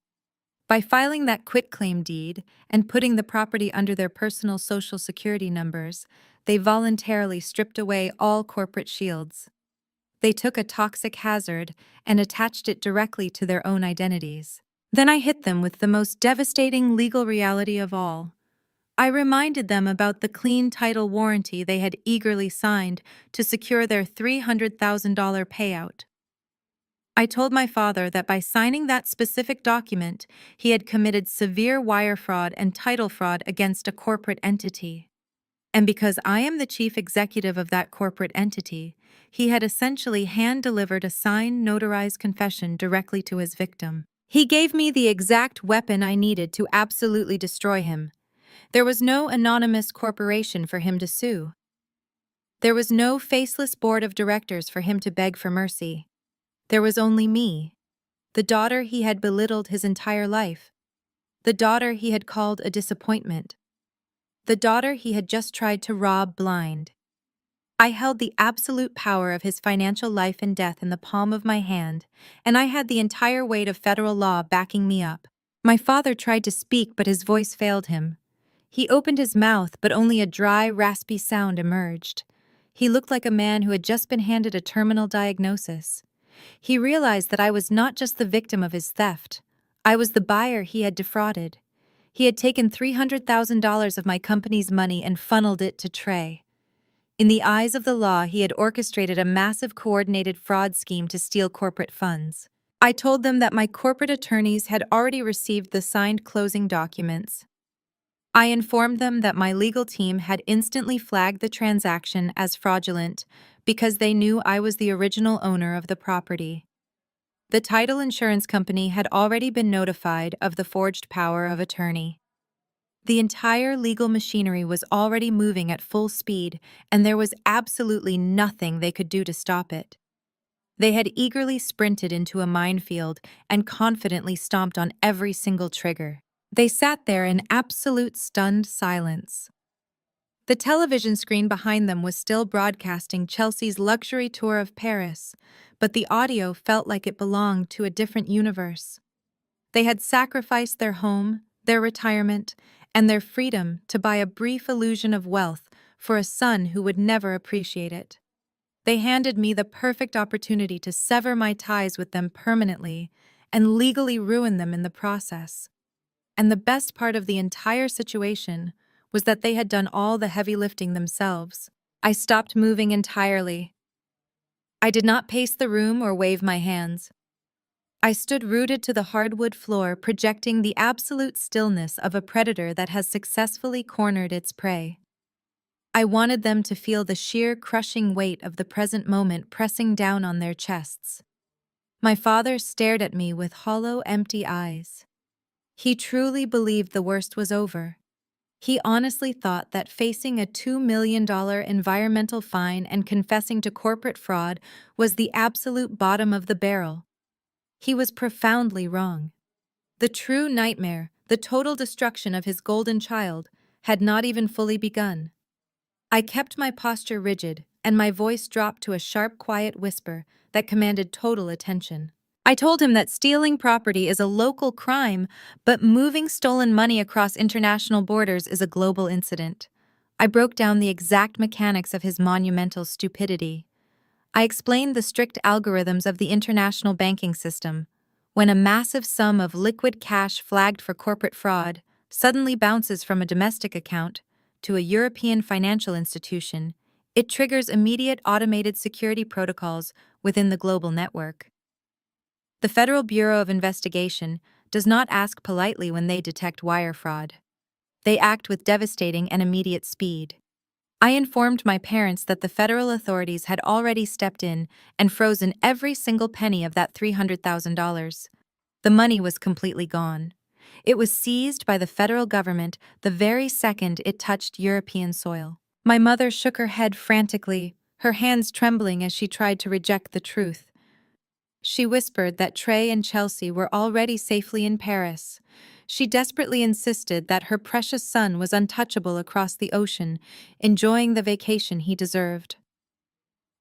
Speaker 1: By filing that quitclaim deed and putting the property under their personal social security numbers, they voluntarily stripped away all corporate shields. They took a toxic hazard and attached it directly to their own identities. Then I hit them with the most devastating legal reality of all. I reminded them about the clean title warranty they had eagerly signed to secure their $300,000 payout. I told my father that by signing that specific document, he had committed severe wire fraud and title fraud against a corporate entity. And because I am the chief executive of that corporate entity, he had essentially hand-delivered a signed, notarized confession directly to his victim. He gave me the exact weapon I needed to absolutely destroy him. There was no anonymous corporation for him to sue. There was no faceless board of directors for him to beg for mercy. There was only me, the daughter he had belittled his entire life, the daughter he had called a disappointment, the daughter he had just tried to rob blind. I held the absolute power of his financial life and death in the palm of my hand, and I had the entire weight of federal law backing me up. My father tried to speak, but his voice failed him. He opened his mouth, but only a dry, raspy sound emerged. He looked like a man who had just been handed a terminal diagnosis. He realized that I was not just the victim of his theft. I was the buyer he had defrauded. He had taken $300,000 of my company's money and funneled it to Trey. In the eyes of the law, he had orchestrated a massive coordinated fraud scheme to steal corporate funds. I told them that my corporate attorneys had already received the signed closing documents. I informed them that my legal team had instantly flagged the transaction as fraudulent because they knew I was the original owner of the property. The title insurance company had already been notified of the forged power of attorney. The entire legal machinery was already moving at full speed, and there was absolutely nothing they could do to stop it. They had eagerly sprinted into a minefield and confidently stomped on every single trigger. They sat there in absolute stunned silence. The television screen behind them was still broadcasting Chelsea's luxury tour of Paris, but the audio felt like it belonged to a different universe. They had sacrificed their home, their retirement, and their freedom to buy a brief illusion of wealth for a son who would never appreciate it. They handed me the perfect opportunity to sever my ties with them permanently and legally ruin them in the process. And the best part of the entire situation was that they had done all the heavy lifting themselves. I stopped moving entirely. I did not pace the room or wave my hands. I stood rooted to the hardwood floor, projecting the absolute stillness of a predator that has successfully cornered its prey. I wanted them to feel the sheer crushing weight of the present moment pressing down on their chests. My father stared at me with hollow, empty eyes. He truly believed the worst was over. He honestly thought that facing a $2 million environmental fine and confessing to corporate fraud was the absolute bottom of the barrel. He was profoundly wrong. The true nightmare, the total destruction of his golden child, had not even fully begun. I kept my posture rigid, and my voice dropped to a sharp, quiet whisper that commanded total attention. I told him that stealing property is a local crime, but moving stolen money across international borders is a global incident. I broke down the exact mechanics of his monumental stupidity. I explained the strict algorithms of the international banking system. When a massive sum of liquid cash flagged for corporate fraud suddenly bounces from a domestic account to a European financial institution, it triggers immediate automated security protocols within the global network. The Federal Bureau of Investigation does not ask politely when they detect wire fraud. They act with devastating and immediate speed. I informed my parents that the federal authorities had already stepped in and frozen every single penny of that $300,000. The money was completely gone. It was seized by the federal government the very second it touched European soil. My mother shook her head frantically, her hands trembling as she tried to reject the truth. She whispered that Trey and Chelsea were already safely in Paris. She desperately insisted that her precious son was untouchable across the ocean, enjoying the vacation he deserved.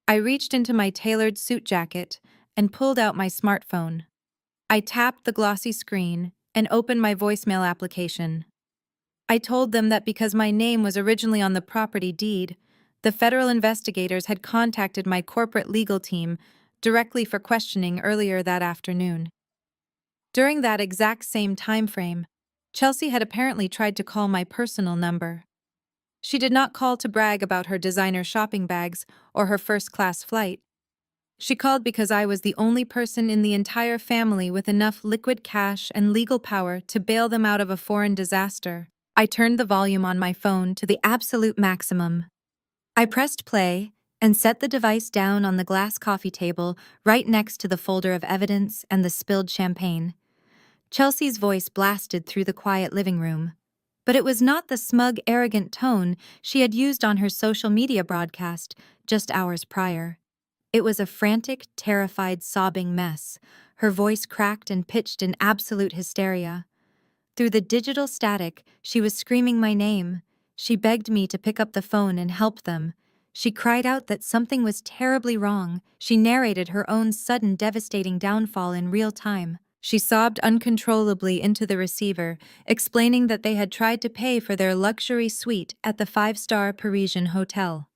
Speaker 1: I reached into my tailored suit jacket and pulled out my smartphone. I tapped the glossy screen and opened my voicemail application. I told them that because my name was originally on the property deed, the federal investigators had contacted my corporate legal team directly for questioning earlier that afternoon. During that exact same time frame, Chelsea had apparently tried to call my personal number. She did not call to brag about her designer shopping bags or her first-class flight. She called because I was the only person in the entire family with enough liquid cash and legal power to bail them out of a foreign disaster. I turned the volume on my phone to the absolute maximum. I pressed play and set the device down on the glass coffee table right next to the folder of evidence and the spilled champagne. Chelsea's voice blasted through the quiet living room. But it was not the smug, arrogant tone she had used on her social media broadcast just hours prior. It was a frantic, terrified, sobbing mess, her voice cracked and pitched in absolute hysteria. Through the digital static, she was screaming my name. She begged me to pick up the phone and help them. She cried out that something was terribly wrong. She narrated her own sudden, devastating downfall in real time. She sobbed uncontrollably into the receiver, explaining that they had tried to pay for their luxury suite at the five-star Parisian hotel.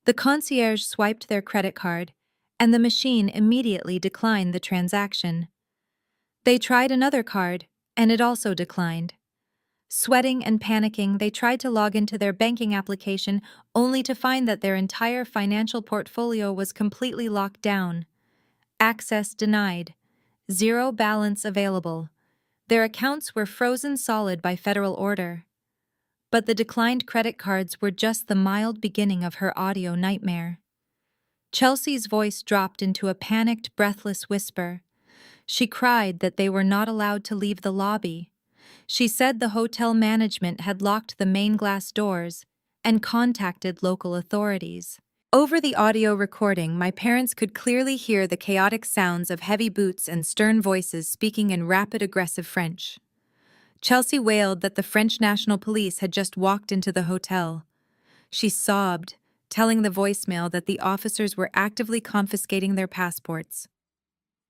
Speaker 1: The concierge swiped their credit card, and the machine immediately declined the transaction. They tried another card, and it also declined. Sweating and panicking, they tried to log into their banking application only to find that their entire financial portfolio was completely locked down. Access denied. Zero balance available. Their accounts were frozen solid by federal order. But the declined credit cards were just the mild beginning of her audio nightmare. Chelsea's voice dropped into a panicked, breathless whisper. She cried that they were not allowed to leave the lobby. She said the hotel management had locked the main glass doors and contacted local authorities. Over the audio recording, my parents could clearly hear the chaotic sounds of heavy boots and stern voices speaking in rapid, aggressive French. Chelsea wailed that the French National Police had just walked into the hotel. She sobbed, telling the voicemail that the officers were actively confiscating their passports.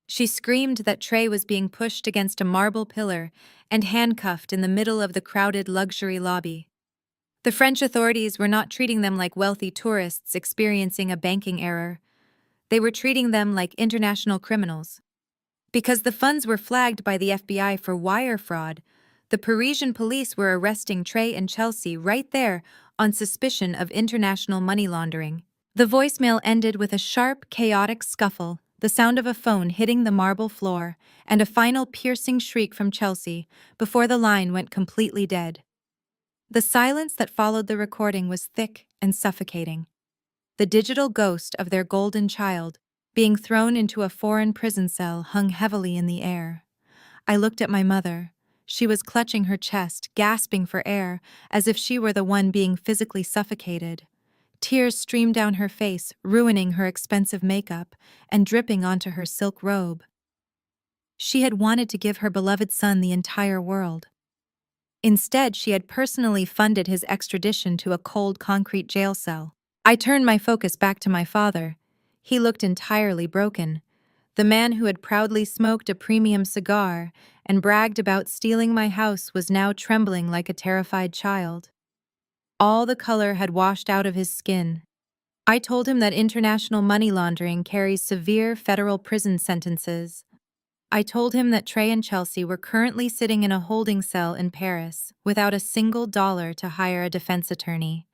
Speaker 1: She screamed that Trey was being pushed against a marble pillar and handcuffed in the middle of the crowded luxury lobby. The French authorities were not treating them like wealthy tourists experiencing a banking error. They were treating them like international criminals. Because the funds were flagged by the FBI for wire fraud, the Parisian police were arresting Trey and Chelsea right there on suspicion of international money laundering. The voicemail ended with a sharp, chaotic scuffle, the sound of a phone hitting the marble floor, and a final piercing shriek from Chelsea before the line went completely dead. The silence that followed the recording was thick and suffocating. The digital ghost of their golden child, being thrown into a foreign prison cell, hung heavily in the air. I looked at my mother. She was clutching her chest, gasping for air, as if she were the one being physically suffocated. Tears streamed down her face, ruining her expensive makeup and dripping onto her silk robe. She had wanted to give her beloved son the entire world. Instead, she had personally funded his extradition to a cold concrete jail cell. I turned my focus back to my father. He looked entirely broken. The man who had proudly smoked a premium cigar and bragged about stealing my house was now trembling like a terrified child. All the color had washed out of his skin. I told him that international money laundering carries severe federal prison sentences. I told him that Trey and Chelsea were currently sitting in a holding cell in Paris without a single dollar to hire a defense attorney.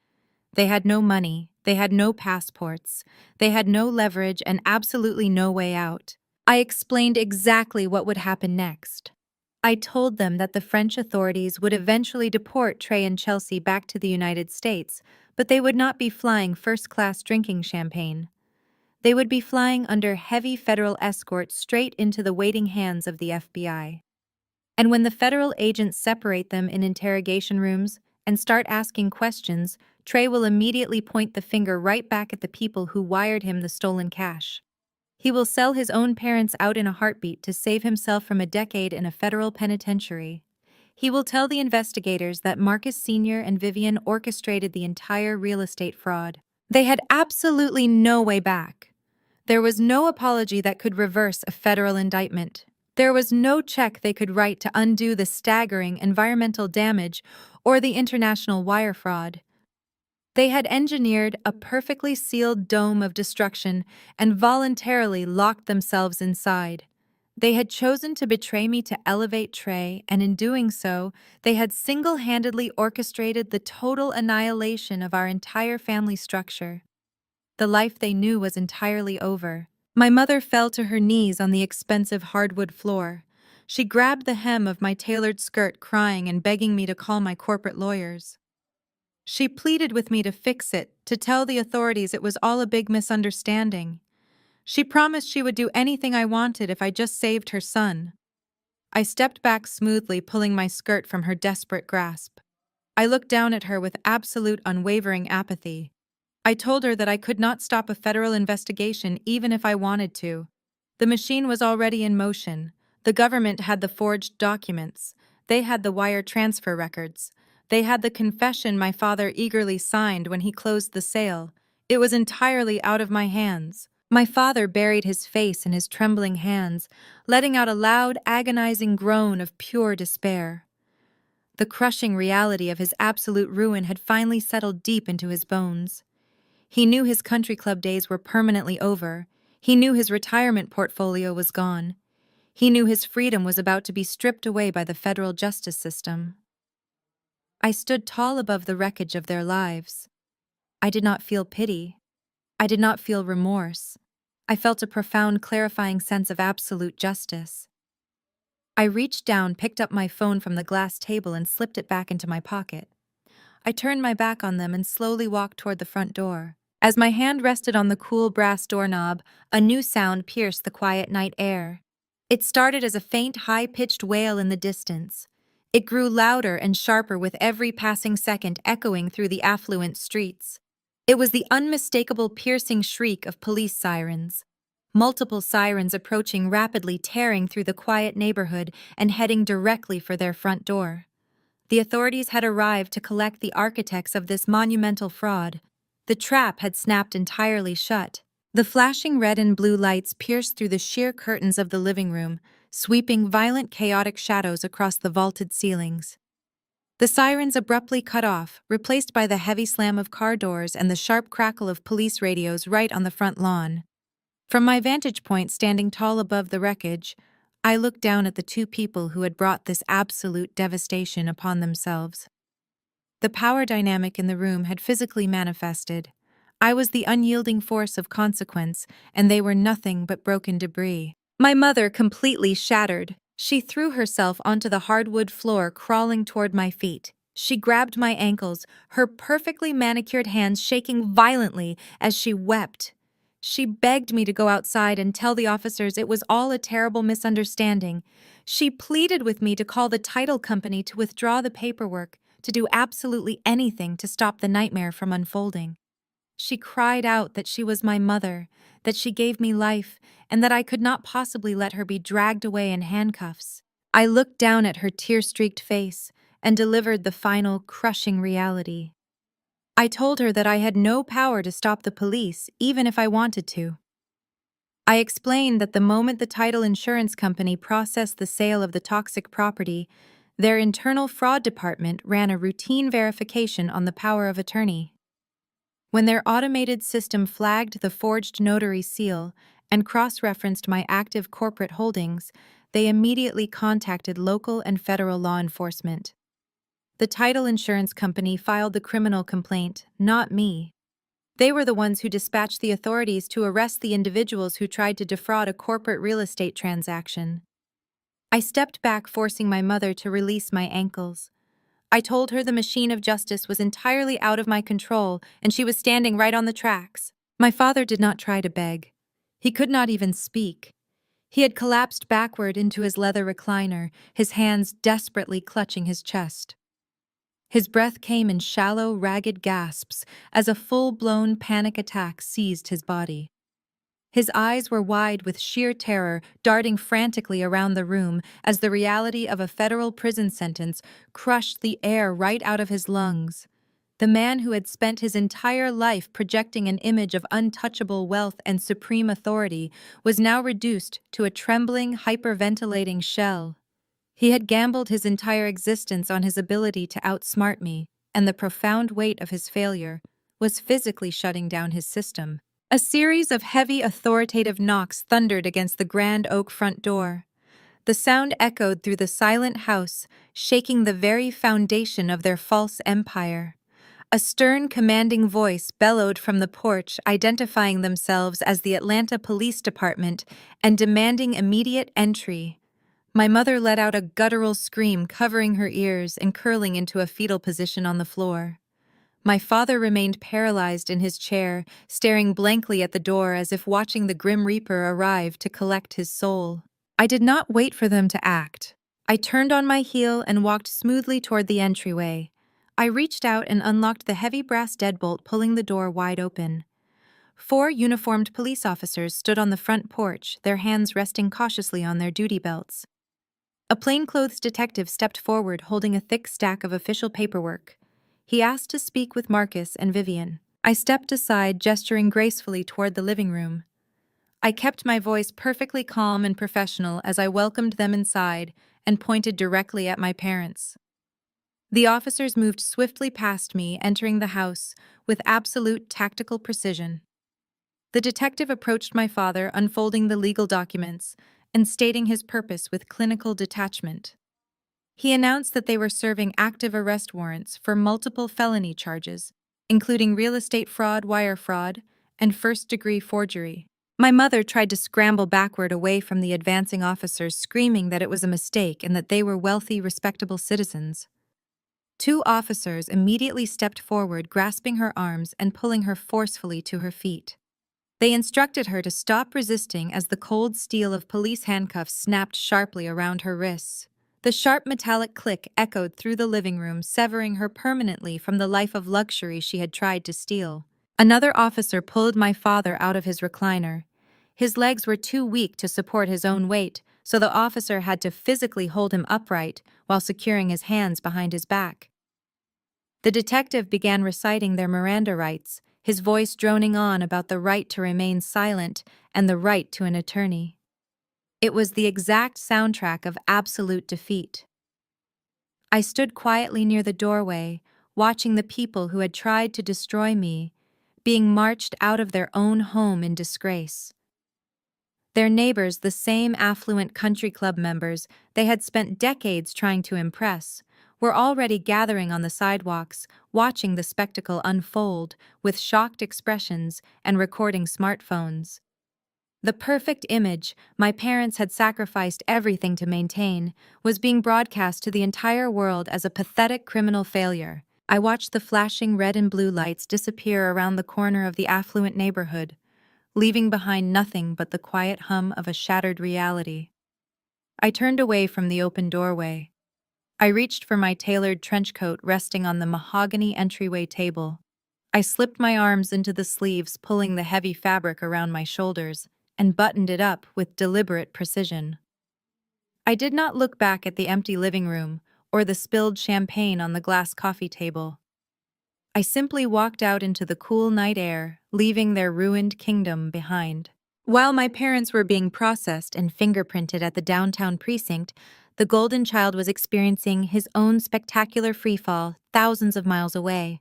Speaker 1: They had no money, they had no passports, they had no leverage and absolutely no way out. I explained exactly what would happen next. I told them that the French authorities would eventually deport Trey and Chelsea back to the United States, but they would not be flying first-class drinking champagne. They would be flying under heavy federal escort straight into the waiting hands of the FBI. And when the federal agents separate them in interrogation rooms and start asking questions, Trey will immediately point the finger right back at the people who wired him the stolen cash. He will sell his own parents out in a heartbeat to save himself from a decade in a federal penitentiary. He will tell the investigators that Marcus Sr. and Vivian orchestrated the entire real estate fraud. They had absolutely no way back. There was no apology that could reverse a federal indictment. There was no check they could write to undo the staggering environmental damage or the international wire fraud. They had engineered a perfectly sealed dome of destruction and voluntarily locked themselves inside. They had chosen to betray me to elevate Trey, and in doing so, they had single-handedly orchestrated the total annihilation of our entire family structure. The life they knew was entirely over. My mother fell to her knees on the expensive hardwood floor. She grabbed the hem of my tailored skirt, crying and begging me to call my corporate lawyers. She pleaded with me to fix it, to tell the authorities it was all a big misunderstanding. She promised she would do anything I wanted if I just saved her son. I stepped back smoothly, pulling my skirt from her desperate grasp. I looked down at her with absolute unwavering apathy. I told her that I could not stop a federal investigation even if I wanted to. The machine was already in motion. The government had the forged documents. They had the wire transfer records. They had the confession my father eagerly signed when he closed the sale. It was entirely out of my hands. My father buried his face in his trembling hands, letting out a loud, agonizing groan of pure despair. The crushing reality of his absolute ruin had finally settled deep into his bones. He knew his country club days were permanently over. He knew his retirement portfolio was gone. He knew his freedom was about to be stripped away by the federal justice system. I stood tall above the wreckage of their lives. I did not feel pity. I did not feel remorse. I felt a profound, clarifying sense of absolute justice. I reached down, picked up my phone from the glass table, and slipped it back into my pocket. I turned my back on them and slowly walked toward the front door. As my hand rested on the cool brass doorknob, a new sound pierced the quiet night air. It started as a faint, high-pitched wail in the distance. It grew louder and sharper with every passing second, echoing through the affluent streets. It was the unmistakable piercing shriek of police sirens. Multiple sirens approaching rapidly, tearing through the quiet neighborhood and heading directly for their front door. The authorities had arrived to collect the architects of this monumental fraud. The trap had snapped entirely shut. The flashing red and blue lights pierced through the sheer curtains of the living room, sweeping violent, chaotic shadows across the vaulted ceilings. The sirens abruptly cut off, replaced by the heavy slam of car doors and the sharp crackle of police radios right on the front lawn. From my vantage point standing tall above the wreckage, I looked down at the two people who had brought this absolute devastation upon themselves. The power dynamic in the room had physically manifested. I was the unyielding force of consequence, and they were nothing but broken debris. My mother completely shattered. She threw herself onto the hardwood floor, crawling toward my feet. She grabbed my ankles, her perfectly manicured hands shaking violently as she wept. She begged me to go outside and tell the officers it was all a terrible misunderstanding. She pleaded with me to call the title company to withdraw the paperwork, to do absolutely anything to stop the nightmare from unfolding. She cried out that she was my mother, that she gave me life, and that I could not possibly let her be dragged away in handcuffs. I looked down at her tear-streaked face and delivered the final, crushing reality. I told her that I had no power to stop the police, even if I wanted to. I explained that the moment the title insurance company processed the sale of the toxic property, their internal fraud department ran a routine verification on the power of attorney. When their automated system flagged the forged notary seal and cross-referenced my active corporate holdings, they immediately contacted local and federal law enforcement. The title insurance company filed the criminal complaint, not me. They were the ones who dispatched the authorities to arrest the individuals who tried to defraud a corporate real estate transaction. I stepped back, forcing my mother to release my ankles. I told her the machine of justice was entirely out of my control and she was standing right on the tracks. My father did not try to beg. He could not even speak. He had collapsed backward into his leather recliner, his hands desperately clutching his chest. His breath came in shallow, ragged gasps as a full-blown panic attack seized his body. His eyes were wide with sheer terror, darting frantically around the room as the reality of a federal prison sentence crushed the air right out of his lungs. The man who had spent his entire life projecting an image of untouchable wealth and supreme authority was now reduced to a trembling, hyperventilating shell. He had gambled his entire existence on his ability to outsmart me, and the profound weight of his failure was physically shutting down his system. A series of heavy, authoritative knocks thundered against the grand oak front door. The sound echoed through the silent house, shaking the very foundation of their false empire. A stern, commanding voice bellowed from the porch, identifying themselves as the Atlanta Police Department and demanding immediate entry. My mother let out a guttural scream, covering her ears and curling into a fetal position on the floor. My father remained paralyzed in his chair, staring blankly at the door as if watching the Grim Reaper arrive to collect his soul. I did not wait for them to act. I turned on my heel and walked smoothly toward the entryway. I reached out and unlocked the heavy brass deadbolt, pulling the door wide open. 4 uniformed police officers stood on the front porch, their hands resting cautiously on their duty belts. A plainclothes detective stepped forward, holding a thick stack of official paperwork. He asked to speak with Marcus and Vivian. I stepped aside, gesturing gracefully toward the living room. I kept my voice perfectly calm and professional as I welcomed them inside and pointed directly at my parents. The officers moved swiftly past me, entering the house with absolute tactical precision. The detective approached my father, unfolding the legal documents and stating his purpose with clinical detachment. He announced that they were serving active arrest warrants for multiple felony charges, including real estate fraud, wire fraud, and first-degree forgery. My mother tried to scramble backward away from the advancing officers, screaming that it was a mistake and that they were wealthy, respectable citizens. 2 officers immediately stepped forward, grasping her arms and pulling her forcefully to her feet. They instructed her to stop resisting as the cold steel of police handcuffs snapped sharply around her wrists. The sharp metallic click echoed through the living room, severing her permanently from the life of luxury she had tried to steal. Another officer pulled my father out of his recliner. His legs were too weak to support his own weight, so the officer had to physically hold him upright while securing his hands behind his back. The detective began reciting their Miranda rights, his voice droning on about the right to remain silent and the right to an attorney. It was the exact soundtrack of absolute defeat. I stood quietly near the doorway, watching the people who had tried to destroy me being marched out of their own home in disgrace. Their neighbors, the same affluent country club members they had spent decades trying to impress, were already gathering on the sidewalks, watching the spectacle unfold with shocked expressions and recording smartphones. The perfect image my parents had sacrificed everything to maintain was being broadcast to the entire world as a pathetic criminal failure. I watched the flashing red and blue lights disappear around the corner of the affluent neighborhood, leaving behind nothing but the quiet hum of a shattered reality. I turned away from the open doorway. I reached for my tailored trench coat resting on the mahogany entryway table. I slipped my arms into the sleeves, pulling the heavy fabric around my shoulders, and buttoned it up with deliberate precision. I did not look back at the empty living room or the spilled champagne on the glass coffee table. I simply walked out into the cool night air, leaving their ruined kingdom behind. While my parents were being processed and fingerprinted at the downtown precinct, the Golden Child was experiencing his own spectacular freefall thousands of miles away.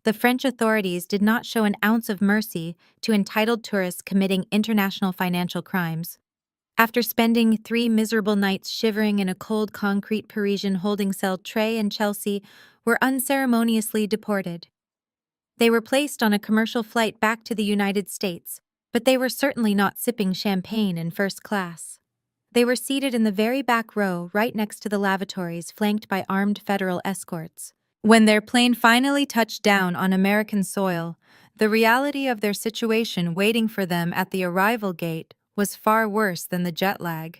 Speaker 1: The French authorities did not show an ounce of mercy to entitled tourists committing international financial crimes. After spending 3 miserable nights shivering in a cold concrete Parisian holding cell, Trey and Chelsea were unceremoniously deported. They were placed on a commercial flight back to the United States, but they were certainly not sipping champagne in first class. They were seated in the very back row, right next to the lavatories, flanked by armed federal escorts. When their plane finally touched down on American soil, the reality of their situation waiting for them at the arrival gate was far worse than the jet lag.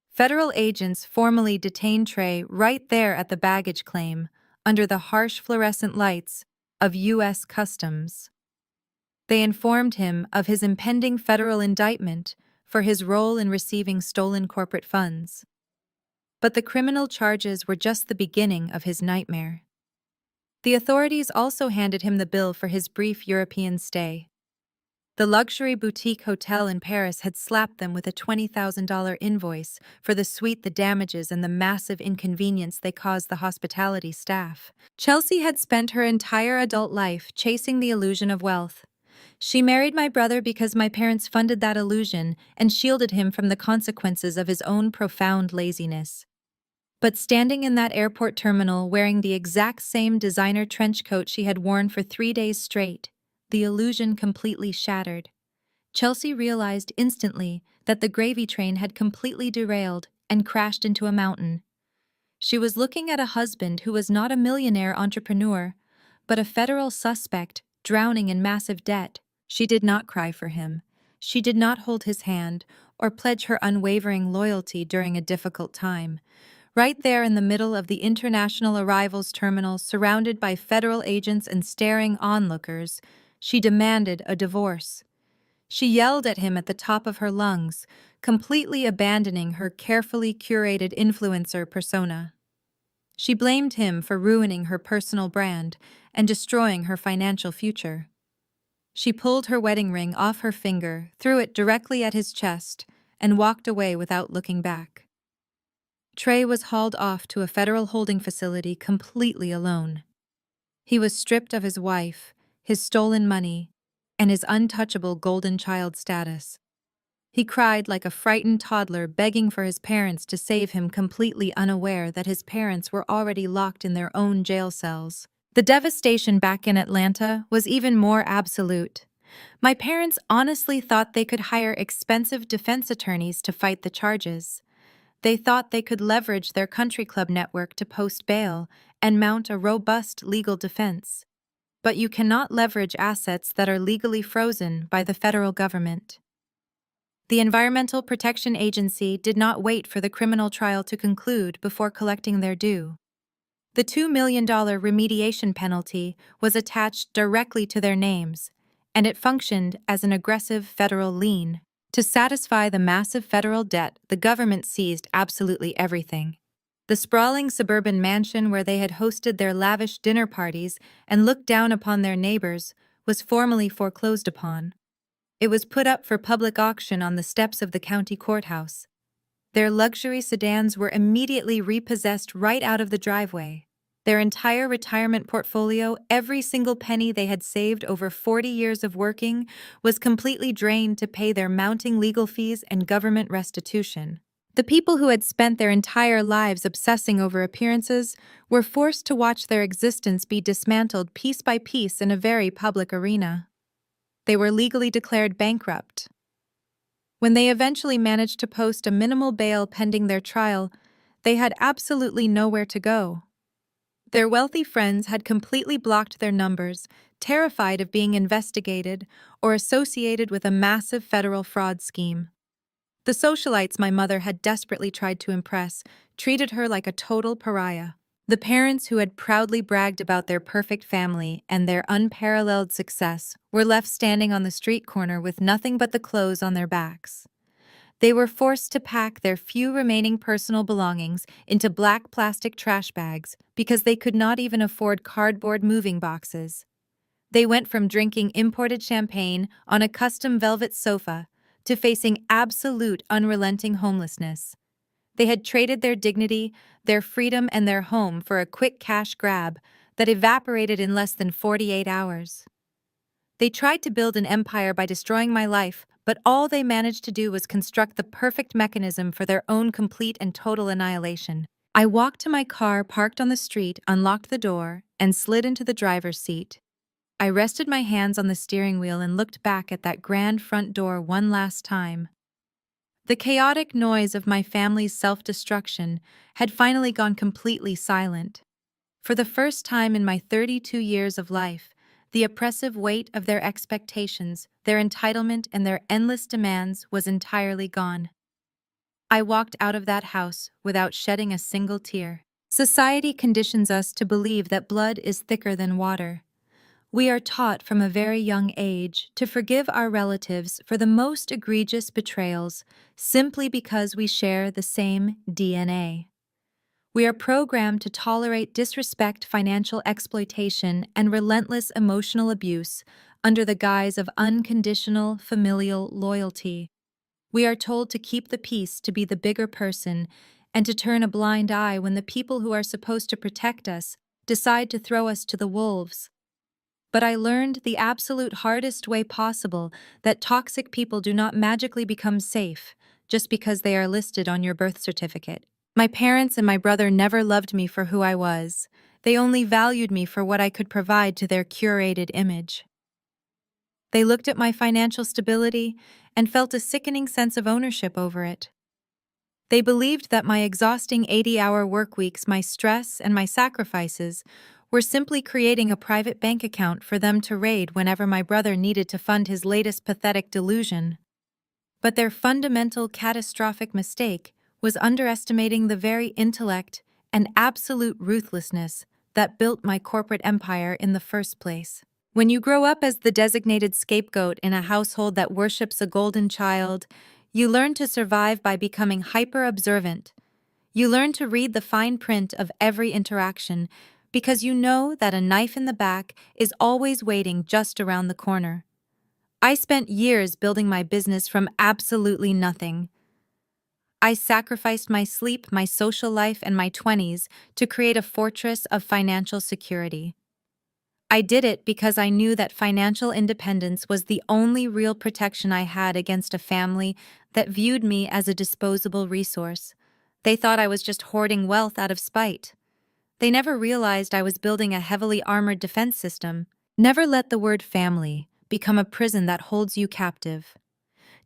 Speaker 1: Federal agents formally detained Trey right there at the baggage claim, under the harsh fluorescent lights of U.S. Customs. They informed him of his impending federal indictment for his role in receiving stolen corporate funds. But the criminal charges were just the beginning of his nightmare. The authorities also handed him the bill for his brief European stay. The luxury boutique hotel in Paris had slapped them with a $20,000 invoice for the suite, the damages, and the massive inconvenience they caused the hospitality staff. Chelsea had spent her entire adult life chasing the illusion of wealth. She married my brother because my parents funded that illusion and shielded him from the consequences of his own profound laziness. But standing in that airport terminal wearing the exact same designer trench coat she had worn for 3 days straight, the illusion completely shattered. Chelsea realized instantly that the gravy train had completely derailed and crashed into a mountain. She was looking at a husband who was not a millionaire entrepreneur, but a federal suspect drowning in massive debt. She did not cry for him. She did not hold his hand or pledge her unwavering loyalty during a difficult time. Right there in the middle of the international arrivals terminal, surrounded by federal agents and staring onlookers, she demanded a divorce. She yelled at him at the top of her lungs, completely abandoning her carefully curated influencer persona. She blamed him for ruining her personal brand and destroying her financial future. She pulled her wedding ring off her finger, threw it directly at his chest, and walked away without looking back. Trey was hauled off to a federal holding facility completely alone. He was stripped of his wife, his stolen money, and his untouchable golden child status. He cried like a frightened toddler, begging for his parents to save him, completely unaware that his parents were already locked in their own jail cells. The devastation back in Atlanta was even more absolute. My parents honestly thought they could hire expensive defense attorneys to fight the charges. They thought they could leverage their country club network to post bail and mount a robust legal defense. but you cannot leverage assets that are legally frozen by the federal government. The Environmental Protection Agency did not wait for the criminal trial to conclude before collecting their due. The $2 million remediation penalty was attached directly to their names, and it functioned as an aggressive federal lien. To satisfy the massive federal debt, the government seized absolutely everything. The sprawling suburban mansion where they had hosted their lavish dinner parties and looked down upon their neighbors was formally foreclosed upon. It was put up for public auction on the steps of the county courthouse. Their luxury sedans were immediately repossessed right out of the driveway. Their entire retirement portfolio, every single penny they had saved over 40 years of working, was completely drained to pay their mounting legal fees and government restitution. The people who had spent their entire lives obsessing over appearances were forced to watch their existence be dismantled piece by piece in a very public arena. They were legally declared bankrupt. When they eventually managed to post a minimal bail pending their trial, they had absolutely nowhere to go. Their wealthy friends had completely blocked their numbers, terrified of being investigated or associated with a massive federal fraud scheme. The socialites my mother had desperately tried to impress treated her like a total pariah. The parents who had proudly bragged about their perfect family and their unparalleled success were left standing on the street corner with nothing but the clothes on their backs. They were forced to pack their few remaining personal belongings into black plastic trash bags because they could not even afford cardboard moving boxes. They went from drinking imported champagne on a custom velvet sofa to facing absolute unrelenting homelessness. They had traded their dignity, their freedom, and their home for a quick cash grab that evaporated in less than 48 hours. They tried to build an empire by destroying my life, but all they managed to do was construct the perfect mechanism for their own complete and total annihilation. I walked to my car parked on the street, unlocked the door, and slid into the driver's seat. I rested my hands on the steering wheel and looked back at that grand front door one last time. The chaotic noise of my family's self-destruction had finally gone completely silent. For the first time in my 32 years of life, the oppressive weight of their expectations, their entitlement, and their endless demands was entirely gone. I walked out of that house without shedding a single tear. Society conditions us to believe that blood is thicker than water. We are taught from a very young age to forgive our relatives for the most egregious betrayals simply because we share the same DNA. We are programmed to tolerate disrespect, financial exploitation, and relentless emotional abuse under the guise of unconditional familial loyalty. We are told to keep the peace, to be the bigger person, and to turn a blind eye when the people who are supposed to protect us decide to throw us to the wolves. But I learned the absolute hardest way possible that toxic people do not magically become safe just because they are listed on your birth certificate. My parents and my brother never loved me for who I was. They only valued me for what I could provide to their curated image. They looked at my financial stability and felt a sickening sense of ownership over it. They believed that my exhausting 80-hour work weeks, my stress, and my sacrifices were simply creating a private bank account for them to raid whenever my brother needed to fund his latest pathetic delusion. But their fundamental catastrophic mistake was underestimating the very intellect and absolute ruthlessness that built my corporate empire in the first place. When you grow up as the designated scapegoat in a household that worships a golden child, you learn to survive by becoming hyper-observant. You learn to read the fine print of every interaction because you know that a knife in the back is always waiting just around the corner. I spent years building my business from absolutely nothing. I sacrificed my sleep, my social life, and my 20s to create a fortress of financial security. I did it because I knew that financial independence was the only real protection I had against a family that viewed me as a disposable resource. They thought I was just hoarding wealth out of spite. They never realized I was building a heavily armored defense system. Never let the word family become a prison that holds you captive.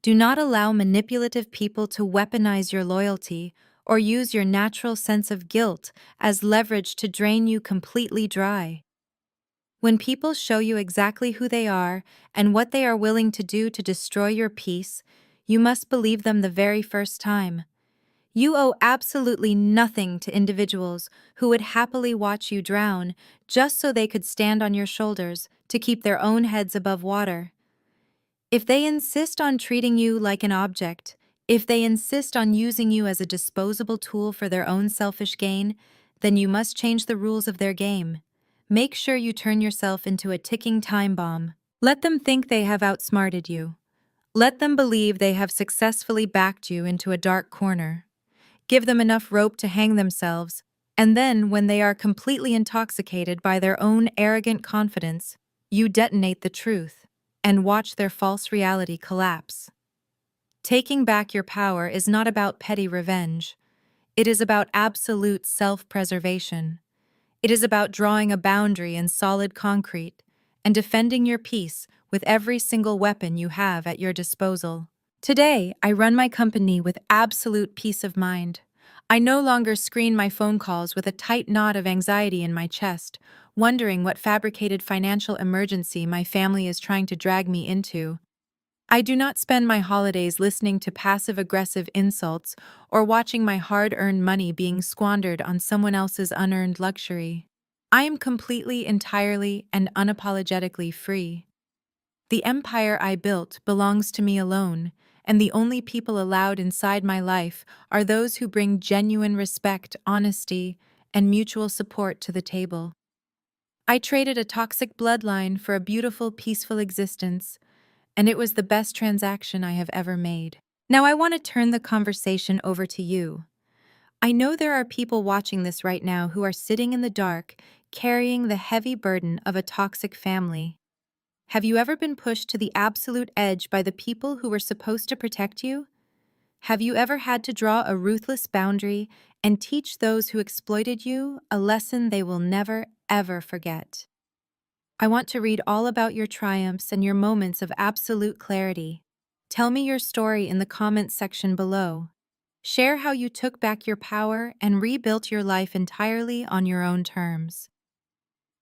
Speaker 1: Do not allow manipulative people to weaponize your loyalty or use your natural sense of guilt as leverage to drain you completely dry. When people show you exactly who they are and what they are willing to do to destroy your peace, you must believe them the very first time. You owe absolutely nothing to individuals who would happily watch you drown just so they could stand on your shoulders to keep their own heads above water. If they insist on treating you like an object, if they insist on using you as a disposable tool for their own selfish gain, then you must change the rules of their game. Make sure you turn yourself into a ticking time bomb. Let them think they have outsmarted you. Let them believe they have successfully backed you into a dark corner. Give them enough rope to hang themselves, and then, when they are completely intoxicated by their own arrogant confidence, you detonate the truth and watch their false reality collapse. Taking back your power is not about petty revenge. It is about absolute self-preservation. It is about drawing a boundary in solid concrete and defending your peace with every single weapon you have at your disposal. Today, I run my company with absolute peace of mind. I no longer screen my phone calls with a tight knot of anxiety in my chest, wondering what fabricated financial emergency my family is trying to drag me into. I do not spend my holidays listening to passive-aggressive insults or watching my hard-earned money being squandered on someone else's unearned luxury. I am completely, entirely, and unapologetically free. The empire I built belongs to me alone, and the only people allowed inside my life are those who bring genuine respect, honesty, and mutual support to the table. I traded a toxic bloodline for a beautiful, peaceful existence, and it was the best transaction I have ever made. Now I want to turn the conversation over to you. I know there are people watching this right now who are sitting in the dark, carrying the heavy burden of a toxic family. Have you ever been pushed to the absolute edge by the people who were supposed to protect you? Have you ever had to draw a ruthless boundary and teach those who exploited you a lesson they will never, ever forget? I want to read all about your triumphs and your moments of absolute clarity. Tell me your story in the comments section below. Share how you took back your power and rebuilt your life entirely on your own terms.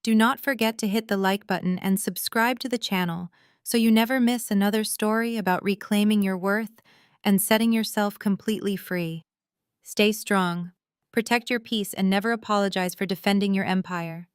Speaker 1: Do not forget to hit the like button and subscribe to the channel so you never miss another story about reclaiming your worth and setting yourself completely free. Stay strong, protect your peace, and never apologize for defending your empire.